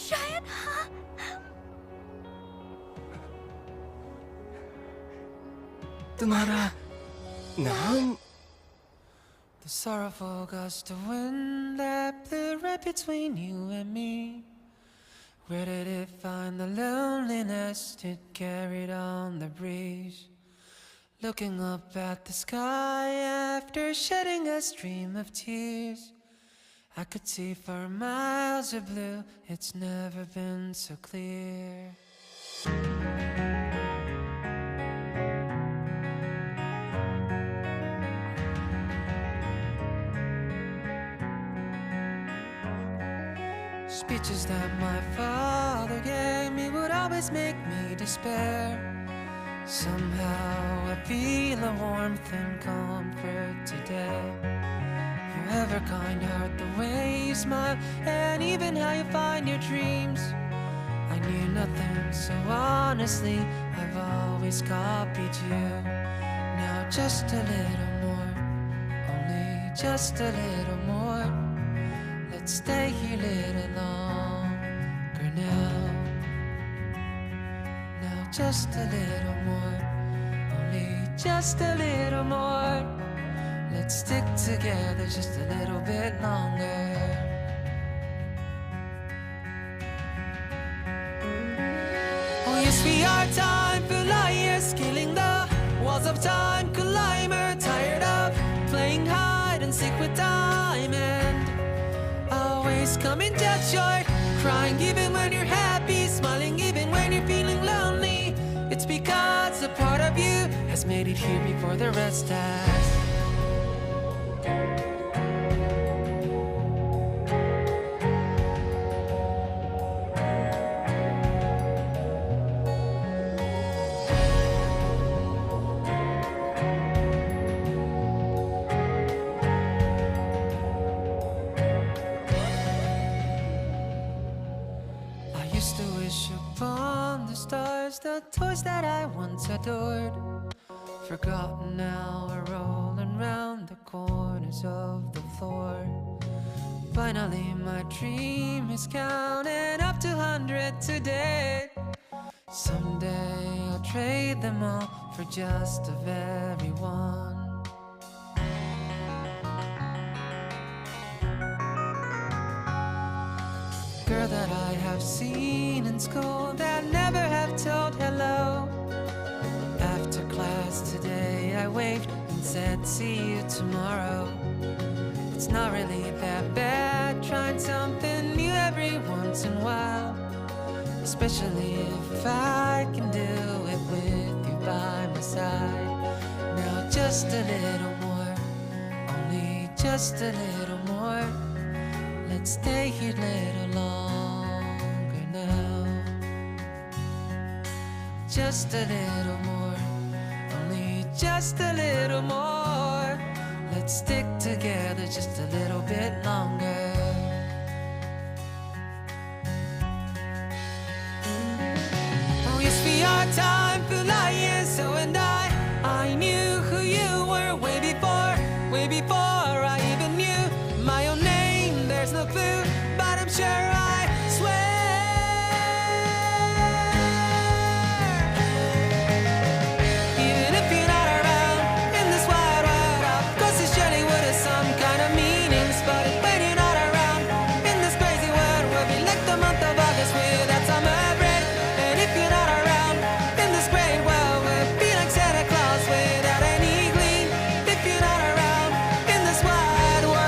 शायद हाँ। तुम्हारा नाम? The sorrowful gust of wind that blew right between you and me. Where did it find the loneliness it carried on the breeze? Looking up at the sky after shedding a stream of tears, I could see for miles of blue, it's never been so clear. Speeches that my father gave me would always make me despair. Somehow I feel a warmth and comfort today. Your ever kind heart, the way you smile, and even how you find your dreams. I knew nothing, so honestly, I've always copied you. Now just a little more, only just a little more. Let's stay here a little longer now. Now just a little more, only just a little more. Let's stick together just a little bit longer. Oh yes, we are time flyers, scaling the walls of time, climber, tired of playing hide and seek with time and always coming dead short, crying even when you're happy, smiling even when you're feeling lonely. It's because a part of you has made it here before the rest has. stars, the toys that I once adored. Forgotten now are rolling round the corners of the floor. Finally my dream is counting up to 100 today. Someday I'll trade them all for just a very one. Girl that I have seen in school that never have told hello. After class today I waved and said see you tomorrow. It's not really that bad trying something new every once in a while, especially if I can do it with you by my side. Now just a little more, only just a little more. Let's stay here a little longer now. Just a little more, only just a little more. Let's stick together just a little bit longer. Oh yes, we are time for lying, so and I knew who you were way before I even knew my own name. There's no clue, but I'm sure I swear. Even if you're not around in this wide world, of course this journey would have some kind of meanings. But when you're not around in this crazy world, we'll be like the month of August without summer break. And if you're not around in this great world, we'll be like Santa Claus without any gleam. If you're not around in this wide world.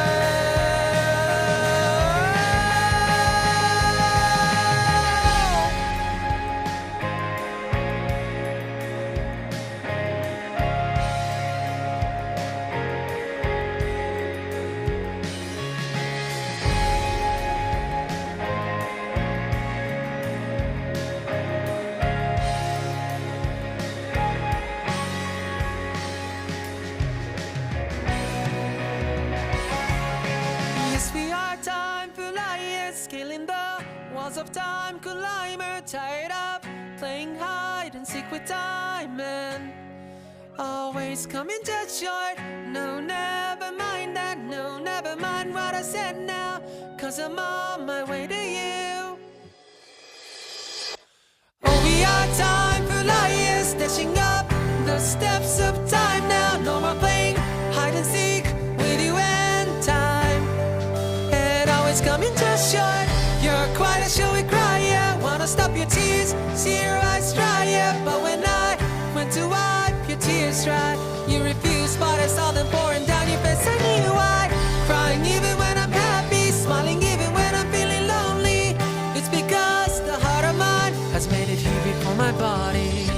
Yes, we are time for lions, scaling the walls of time, climber, tired of playing hide and seek with time and always coming just short. No, never mind that, no, never mind what I said now, 'cause I'm on my way to you. Oh, we are time for lions, dashing up the steps of time now. No more playing hide and seek with you and time. It always coming just short. You're quite a showy cry, yeah. Wanna stop your tears, see your eyes dry, yeah. But when I went to wipe your tears dry, you refused, but I saw them pouring down your face. I knew why. Crying even when I'm happy, smiling even when I'm feeling lonely. It's because the heart of mine has made it here before my body.